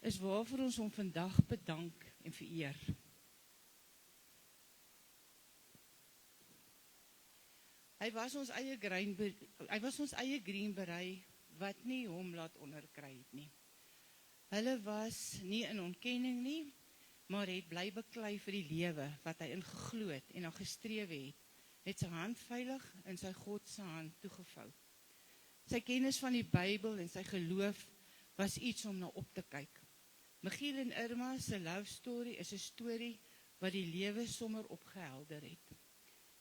is waarvoor ons hom vandag bedank en vereer. Hy was ons eie Green Beret wat nie hom laat onderkry het nie. Hulle was nie in ontkenning nie, maar het bly beklei vir die lewe wat hy ingeglo het en na gestrewe het sy hand veilig in sy God se hand toegevou. Sy kennis van die Bybel en sy geloof was iets om na op te kyk. Michiel en Irma se love story is 'n storie wat die lewe sommer opgehelder het.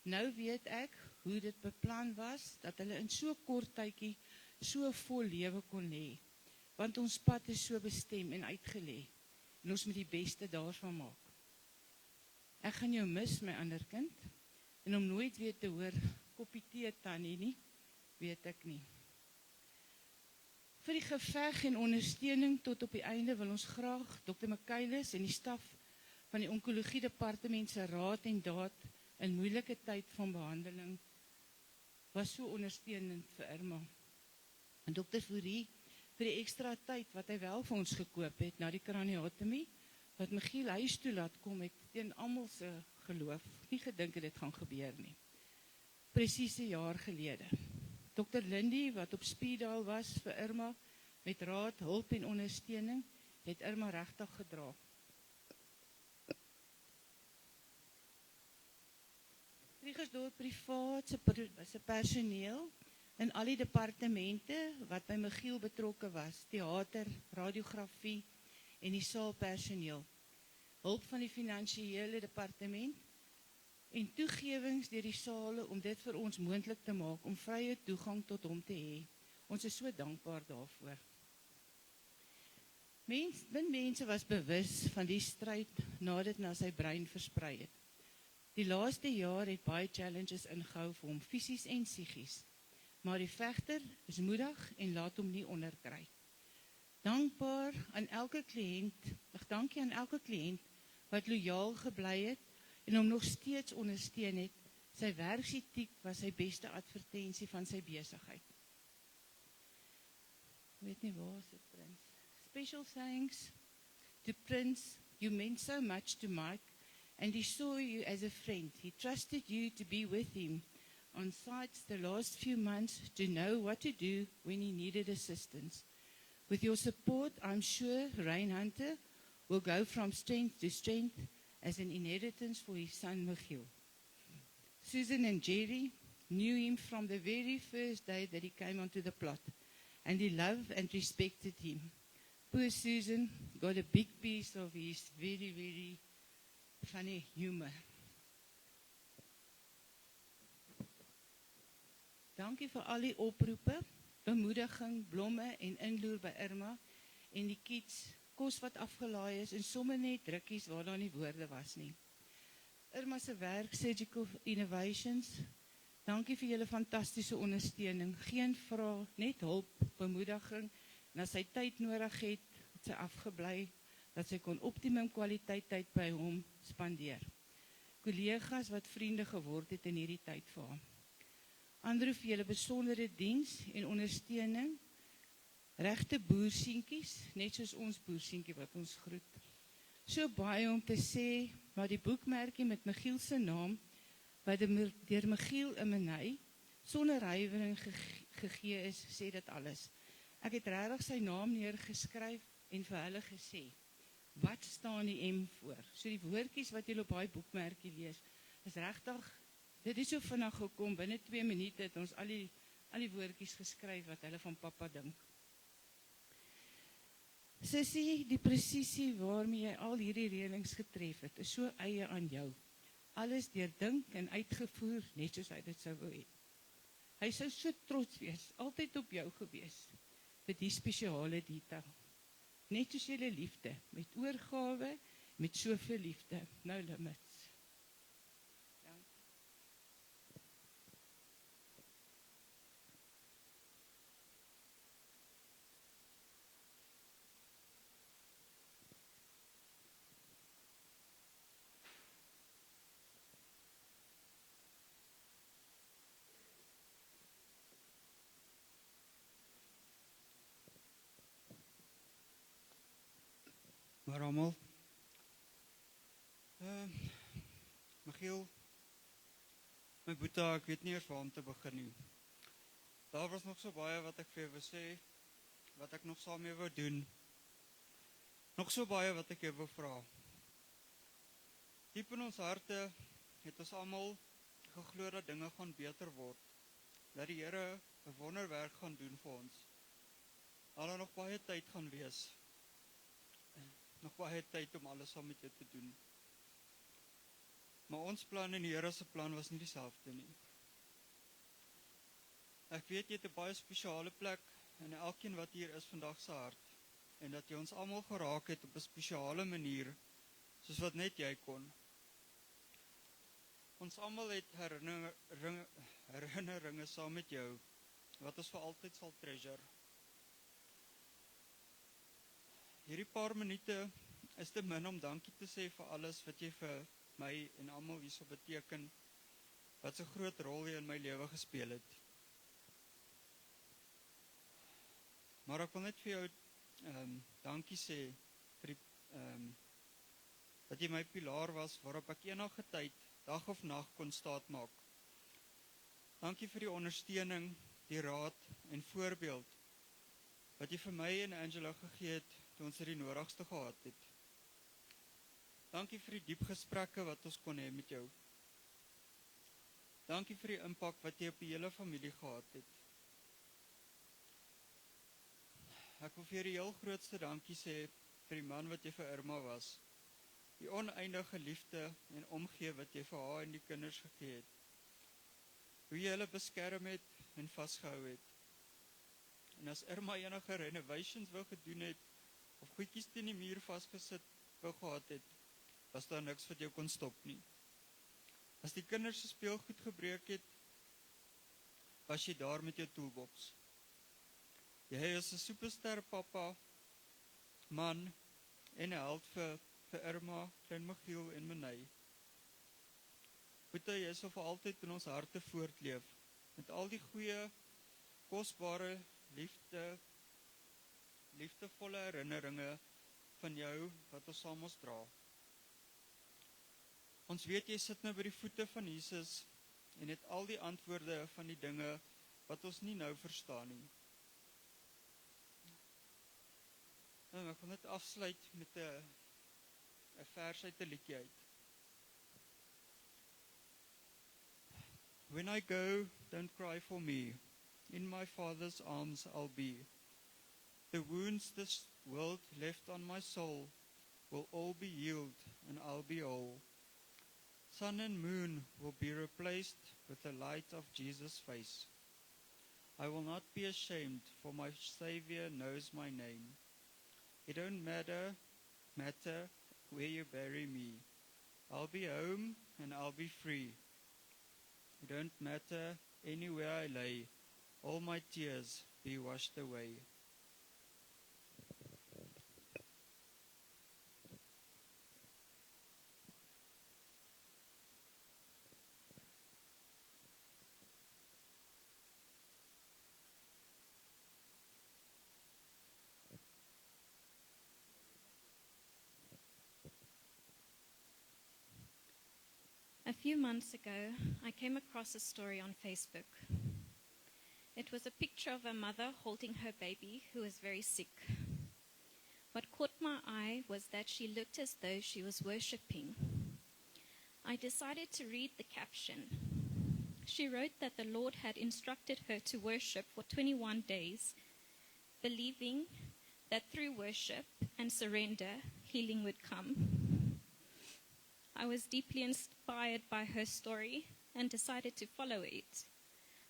Nou weet ek hoe dit beplan was, dat hulle in so kort tydjie so vol lewe kon hê, want ons pad is so bestem en uitgelê, en ons moet die beste daarvan maak. Ek gaan jou mis, my ander kind, en om nooit weer te hoor, koppie tee tannie nie, weet ek nie. Vir die geveg en ondersteuning tot op die einde wil ons graag Dr. Michaelis en die staf van die onkologie departement se raad en daad in moeilike tyd van behandeling was so ondersteunend vir Irma. En Dr. Fourie vir die ekstra tyd wat hy wel vir ons gekoop het na die kraniotomie, wat Michiel huis toe laat kom het teen almal se geloof, nie gedink het dit gaan gebeur nie. Presies 'n jaar gelede. Dr. Lindy, wat op Spiedal was vir Irma, met raad, hulp en ondersteuning, het Irma regtig gedra. Vliegersdorp privaat se personeel in al die departemente wat by Michiel betrokke was, teater, radiografie en die saalpersoneel, hulp van die finansiële departement en toegewings deur die sale om dit vir ons moontlik te maak om vrye toegang tot hom te hê. Ons is so dankbaar daarvoor. Mense was bewus van die stryd nadat dit na sy brein versprei het. Die laaste jaar het baie challenges ingehou vir hom, fisies en psigies, maar die vegter is moedig en laat hom nie onderkry. Dankie aan elke kliënt wat lojaal gebly het en hom nog steeds ondersteun het. Sy werksetiek was sy beste advertensie van sy besigheid. Ek weet nie waar is dit, Prins. Special thanks to Prince. You meant so much to Mike, and he saw you as a friend. He trusted you to be with him on sites the last few months to know what to do when he needed assistance. With your support, I'm sure Rain Hunter will go from strength to strength as an inheritance for his son Michiel. Susan and Jerry knew him from the very first day that he came onto the plot, and he loved and respected him. Poor Susan got a big piece of his very, very funny humor. Dankie vir al die oproepe, bemoediging, blomme en inloer by Irma en die kids, kos wat afgelaai is en sommer net drukkies waar daar nie woorde was nie. Irma se werk, Surgical Innovations, dankie vir julle fantastiese ondersteuning. Geen vrae, net hulp, bemoediging, en as sy tyd nodig het sy afgebly, dat sy kon optimum kwaliteit tyd by hom spandeer. Kollegas wat vriende geword het in hierdie tyd vir hom. Ander vir julle besondere diens en ondersteuning, regte boersienkies, net soos ons boersienkie wat ons groet. So baie om te sê, maar die boekmerkie met Michiel se naam, wat deur Michiel Imenay, sonder huiwering gegee is, sê dit alles. Ek het regtig sy naam neergeskryf en vir hulle gesê, wat staan die M voor? So die woordjies wat julle op daai boekmerkie lees, is regtig, dit is so vinnig gekom, binne 2 minute het ons al die woordjies geskryf wat hulle van pappa dink. Sissie, die presisie waarmee jy al hierdie reëlings getref het, is so eie aan jou. Alles deurdink en uitgevoer, net soos hy dit sou wou hê. Hy sou so trots wees, altyd op jou gewees, vir die spesiale detail. Net soos julle liefde, met oorgawe, met soveel liefde, no limits. Maar almal, Michiel, my boeta, ek weet nie eers waar om te begin nie. Daar was nog so baie wat ek vir jou wou sê, wat ek nog saam mee wou doen. Nog so baie wat ek jou wou vra. Diep in ons harte het ons almal geglo dat dinge gaan beter word, dat die Here 'n wonderwerk gaan doen vir ons. Al nog baie tyd gaan wees. nog baie tyd om alles saam met jou te doen. Maar ons plan en die Here se plan was nie dieselfde nie. Ek weet jy het 'n baie spesiale plek in elkeen wat hier is vandag se hart, en dat jy ons almal geraak het op 'n spesiale manier, soos wat net jy kon. Ons almal het herinneringe saam met jou, wat ons vir altyd sal treasure. Hierdie paar minute is te min om dankie te sê vir alles wat jy vir my en almal hierso beteken, wat so groot rol jy in my lewe gespeel het. Maar ek wil net vir jou dankie sê vir die, dat jy my pilaar was waarop ek enige tyd, dag of nag kon staatmaak. Dankie vir die ondersteuning, die raad en voorbeeld wat jy vir my en Angela gegee het toe ons die nodigste gehad het. Dankie vir die diep gesprekke wat ons kon hê met jou. Dankie vir die impak wat jy op die hele familie gehad het. Ek wil vir jou die heel grootste dankie sê vir die man wat jy vir Irma was. Die oneindige liefde en omgee wat jy vir haar en die kinders gegee het. Hoe jy hulle beskerm het en vasgehou het. En as Irma enige renovations wou gedoen het, of goedjies teen die muur vasgesit wou gehad het, was daar niks wat jou kon stop nie. As die kinders se speelgoed gebreek het, was jy daar met jou toolbox. Jy is 'n superster papa, man en 'n held vir Irma, Klein Michiel en Menay. Boeta, jy sal vir altyd in ons harte voortleef, met al die goeie, kosbare, liefdevolle herinneringe van jou, wat ons saam ons dra. Ons weet jy sit nou by die voete van Jesus, en het al die antwoorde van die dinge, wat ons nie nou verstaan nie. En ek wil net afsluit met 'n vers uit 'n liedjie uit. When I go, don't cry for me. In my Father's arms I'll be. The wounds this world left on my soul will all be healed and I'll be whole. Sun and moon will be replaced with the light of Jesus' face. I will not be ashamed, for my Savior knows my name. It don't matter where you bury me. I'll be home and I'll be free. It don't matter anywhere I lay. All my tears be washed away. A few months ago, I came across a story on Facebook. It was a picture of a mother holding her baby who was very sick. What caught my eye was that she looked as though she was worshipping. I decided to read the caption. She wrote that the Lord had instructed her to worship for 21 days, believing that through worship and surrender, healing would come. I was deeply inspired by her story and decided to follow it.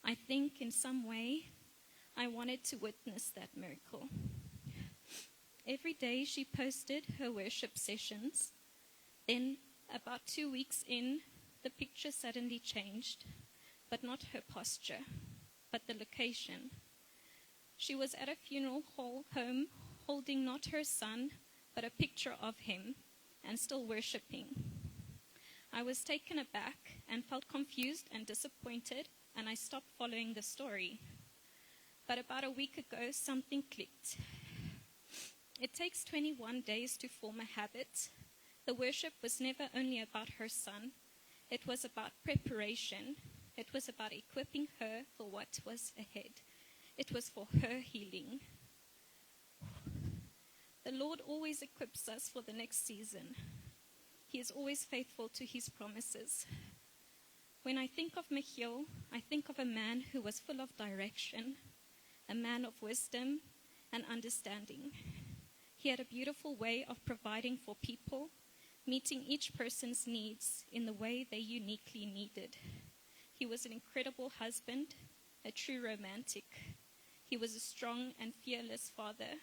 I think in some way I wanted to witness that miracle. Every day she posted her worship sessions. Then about 2 weeks in, the picture suddenly changed, but not her posture, but the location. She was at a funeral home holding not her son, but a picture of him, and still worshipping. I was taken aback and felt confused and disappointed, and I stopped following the story. But about a week ago, something clicked. It takes 21 days to form a habit. The worship was never only about her son. It was about preparation. It was about equipping her for what was ahead. It was for her healing. The Lord always equips us for the next season. He is always faithful to his promises. When I think of Michiel, I think of a man who was full of direction, a man of wisdom and understanding. He had a beautiful way of providing for people, meeting each person's needs in the way they uniquely needed. He was an incredible husband, a true romantic. He was a strong and fearless father.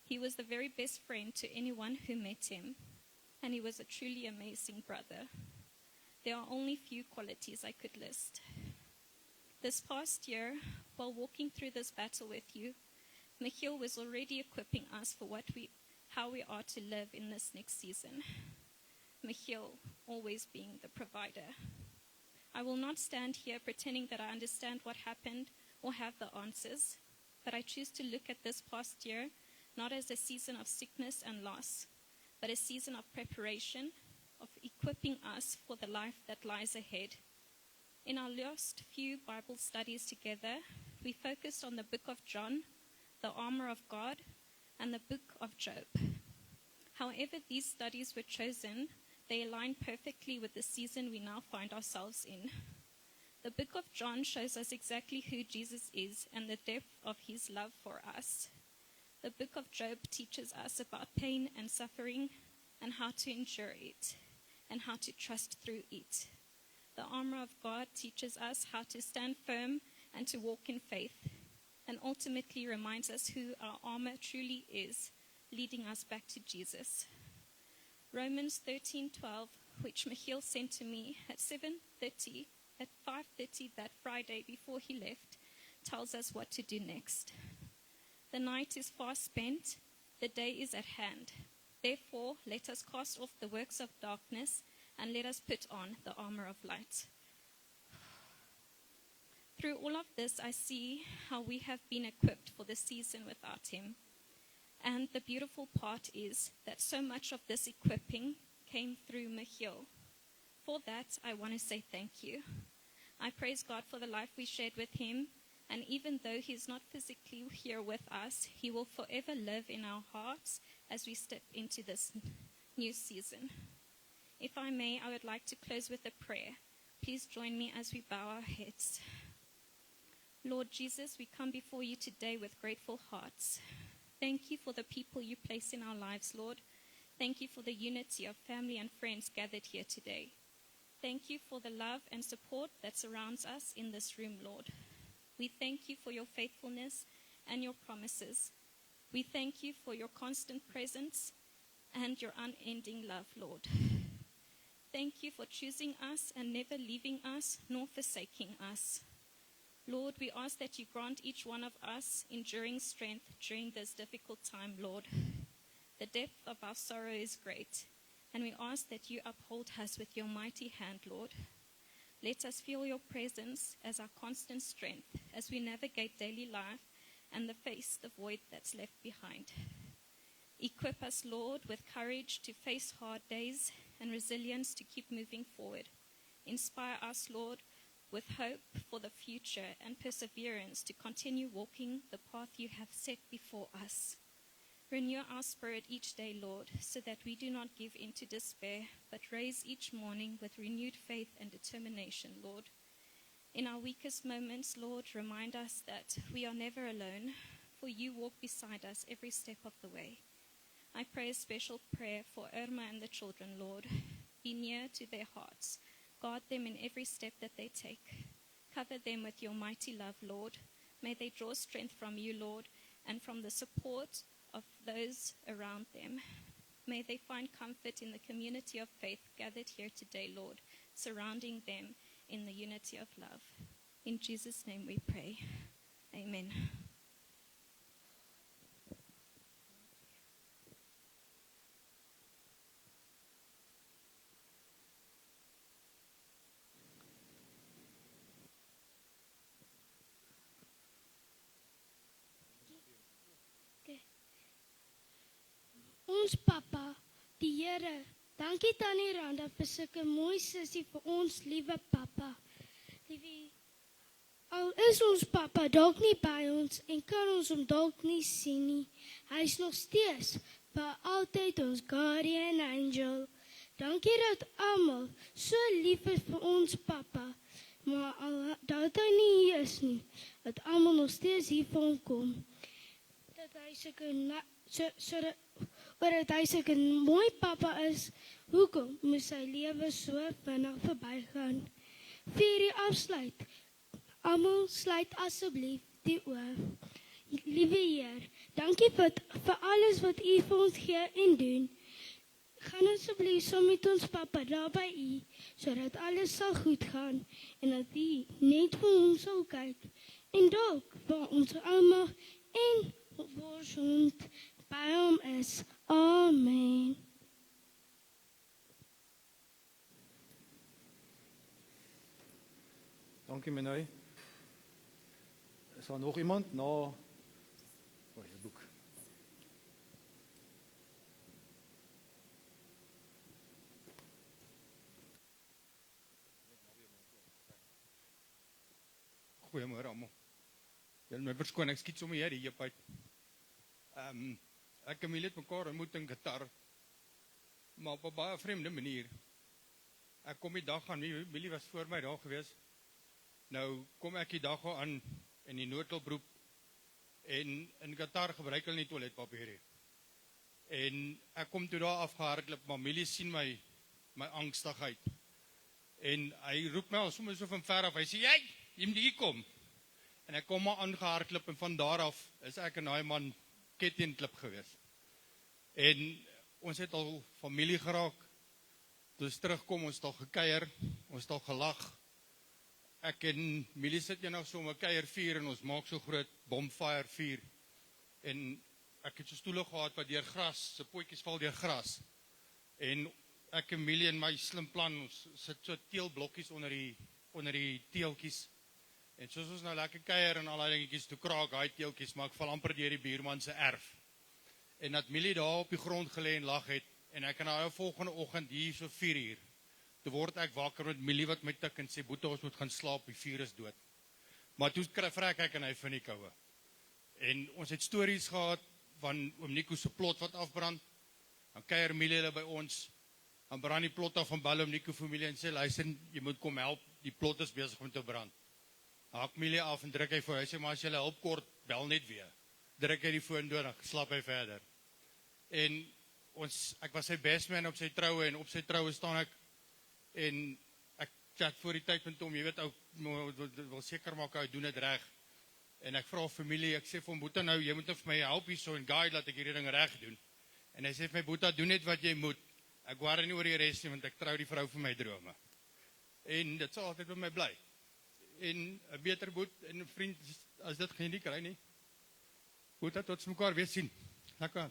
He was the very best friend to anyone who met him, and he was a truly amazing brother. There are only few qualities I could list. This past year, while walking through this battle with you, Michiel was already equipping us for how we are to live in this next season. Michiel always being the provider. I will not stand here pretending that I understand what happened or have the answers, but I choose to look at this past year not as a season of sickness and loss, but a season of preparation, of equipping us for the life that lies ahead. In our last few Bible studies together, we focused on the book of John, the armor of God, and the book of Job. However these studies were chosen, they align perfectly with the season we now find ourselves in. The book of John shows us exactly who Jesus is and the depth of his love for us. The book of Job teaches us about pain and suffering and how to endure it and how to trust through it. The armor of God teaches us how to stand firm and to walk in faith, and ultimately reminds us who our armor truly is, leading us back to Jesus. Romans 13:12, which Michiel sent to me at 5:30 that Friday before he left, tells us what to do next. The night is far spent, the day is at hand. Therefore, let us cast off the works of darkness and let us put on the armor of light. Through all of this, I see how we have been equipped for the season without him. And the beautiful part is that so much of this equipping came through Michiel. For that, I want to say thank you. I praise God for the life we shared with him, and even though he's not physically here with us, he will forever live in our hearts as we step into this new season. If I may, I would like to close with a prayer. Please join me as we bow our heads. Lord Jesus, we come before you today with grateful hearts. Thank you for the people you place in our lives, Lord. Thank you for the unity of family and friends gathered here today. Thank you for the love and support that surrounds us in this room, Lord. We thank you for your faithfulness and your promises. We thank you for your constant presence and your unending love, Lord. Thank you for choosing us and never leaving us nor forsaking us. Lord, we ask that you grant each one of us enduring strength during this difficult time, Lord. The depth of our sorrow is great, and we ask that you uphold us with your mighty hand, Lord. Let us feel your presence as our constant strength as we navigate daily life and face the void that's left behind. Equip us, Lord, with courage to face hard days and resilience to keep moving forward. Inspire us, Lord, with hope for the future and perseverance to continue walking the path you have set before us. Renew our spirit each day, Lord, so that we do not give in to despair, but raise each morning with renewed faith and determination, Lord. In our weakest moments, Lord, remind us that we are never alone, for you walk beside us every step of the way. I pray a special prayer for Irma and the children, Lord. Be near to their hearts. Guard them in every step that they take. Cover them with your mighty love, Lord. May they draw strength from you, Lord, and from the support of those around them. May they find comfort in the community of faith gathered here today, Lord, surrounding them in the unity of love. In Jesus' name we pray. Amen. Ons Papa, die Here, dankie Tannie Randa vir sulke mooi sussie vir ons liewe Papa. Liefie, al is ons Papa dalk nie by ons en kan ons hom dalk nie sien nie, hy is nog steeds vir altyd ons guardian angel. Dankie dat almal so lief is vir ons Papa, maar al dat hy nie hier is nie, dat almal nog steeds hier vir hom kom. Dat hy hy sulke mooi pappa is, hoekom moes sy lewe so vinnig verbygaan? Vir die afsluit, almal sluit asseblief die oë. Liewe Heer, dankie vir alles wat U vir ons gee en doen. Gaan asseblief saam met ons pappa daar by U, sodat alles sal goed gaan en dat U net vir ons sal kyk en dalk vir ons ouma en ons hond by hom is. Amen. Dankie Menai. Is daar nog iemand na die boek? Goeiemôre almal. Julle my verskoon, ek skiet sommer hier die heup uit. Ek en Milie het mekaar ontmoet in Qatar, maar op 'n baie vreemde manier. Ek kom die dag aan, Milie was voor my daar gewees. Nou kom ek die dag aan in die noodhulproep en in Qatar gebruik hulle nie toiletpapier nie. En ek kom toe daar afgehardloop, maar Milie sien my angstigheid. En hy roep my al sommer so van ver af. Hy sê, jy moet hier kom. En ek kom maar aangehardloop en van daar af is ek en daai man kettingklip gewees. En ons het al familie geraak. Toe ons terugkom, ons het al gekuier, ons het al gelag. Ek en Milie sit eendag so om 'n kuiervuur en ons maak so groot bonfire vuur. En ek het so stoele gehad wat deur gras, se potjies val deur gras. En ek en Milie en my slim plan, ons sit so teelblokkies onder die teeltjies. En soos ons nou lekker kuier en al daai dingetjies, toe kraak daai teeltjies, maar ek val amper deur die buurman se erf. En dat Milie daar op die grond gelê en lag het, en ek en haar volgende oggend hier so 4:00, toe word ek wakker met Milie wat my tik en sê, Boeta, ons moet gaan slaap, die vuur is dood. Maar toe vrek ek en hy van die koue. En ons het stories gehad van oom Nico se plot wat afbrand, dan kuier Milie hulle by ons, dan brand die plot af van bel oom Nico familie en sê, luister, jy moet kom help, die plot is besig om te brand. Haak Milie af en druk hy voor, hy sê, maar as jy hulp kort, bel net weer. Druk hy die foon door, dan slap hy verder. En ek was sy bestman op sy troue, en op sy troue staan ek, en ek chat voor die tyd met hom, jy weet, ou wil seker maak, hy doen dit reg. En ek vra familie, ek sê vir hom, Boeta nou, jy moet nou vir my help hier so en guide, laat ek hierdie ding reg doen. En hy sê vir my, Boeta, doen net wat jy moet. Ek worry nie oor die res nie, want ek trou die vrou vir my drome. En dit sal altyd by my bly. En 'n beter boet en 'n vriend, as dit geen nie kry nie. Boeta, tot mekaar weer sien. Lekker.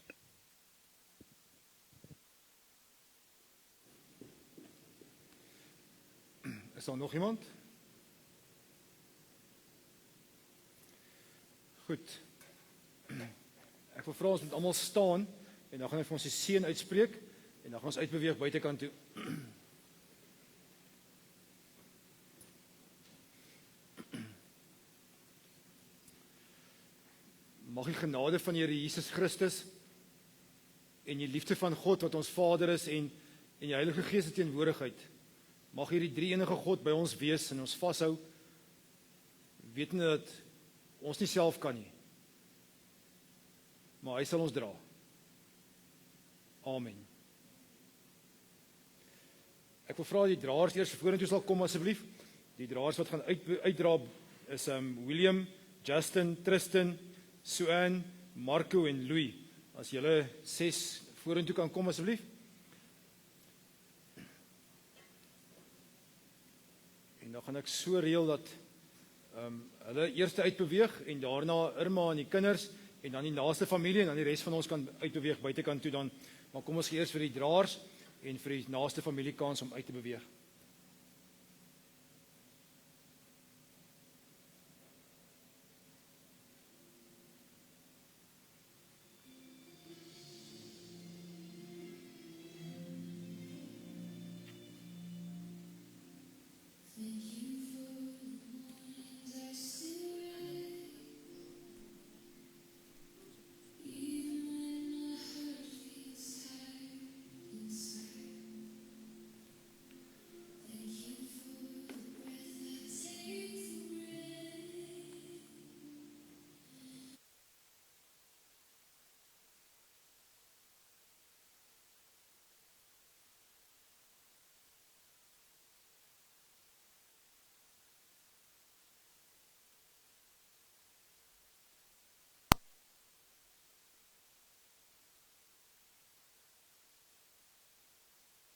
Is daar nog iemand? Goed. Ek wil vra ons moet almal staan en dan gaan ek vir ons die seën uitspreek en dan gaan ons uitbeweeg buitekant toe. Mag die genade van die Here Jesus Christus en die liefde van God wat ons Vader is en die Heilige Gees se teenwoordigheid, mag hierdie drie-enige God by ons wees en ons vashou, wetende dat ons nie self kan nie, maar hy sal ons dra. Amen. Ek wil vra die draers eers vorentoe sal kom asseblief. Die draers wat gaan uitdra is William, Justin, Tristan, Suan, Marco en Louis. As julle 6 vorentoe kan kom asseblief. En dan gaan ek so reël dat hulle eers uitbeweeg en daarna Irma en die kinders en dan die naaste familie en dan die res van ons kan uitbeweeg buitekant toe dan. Maar kom ons gee eers vir die draers en vir die naaste familie kans om uit te beweeg.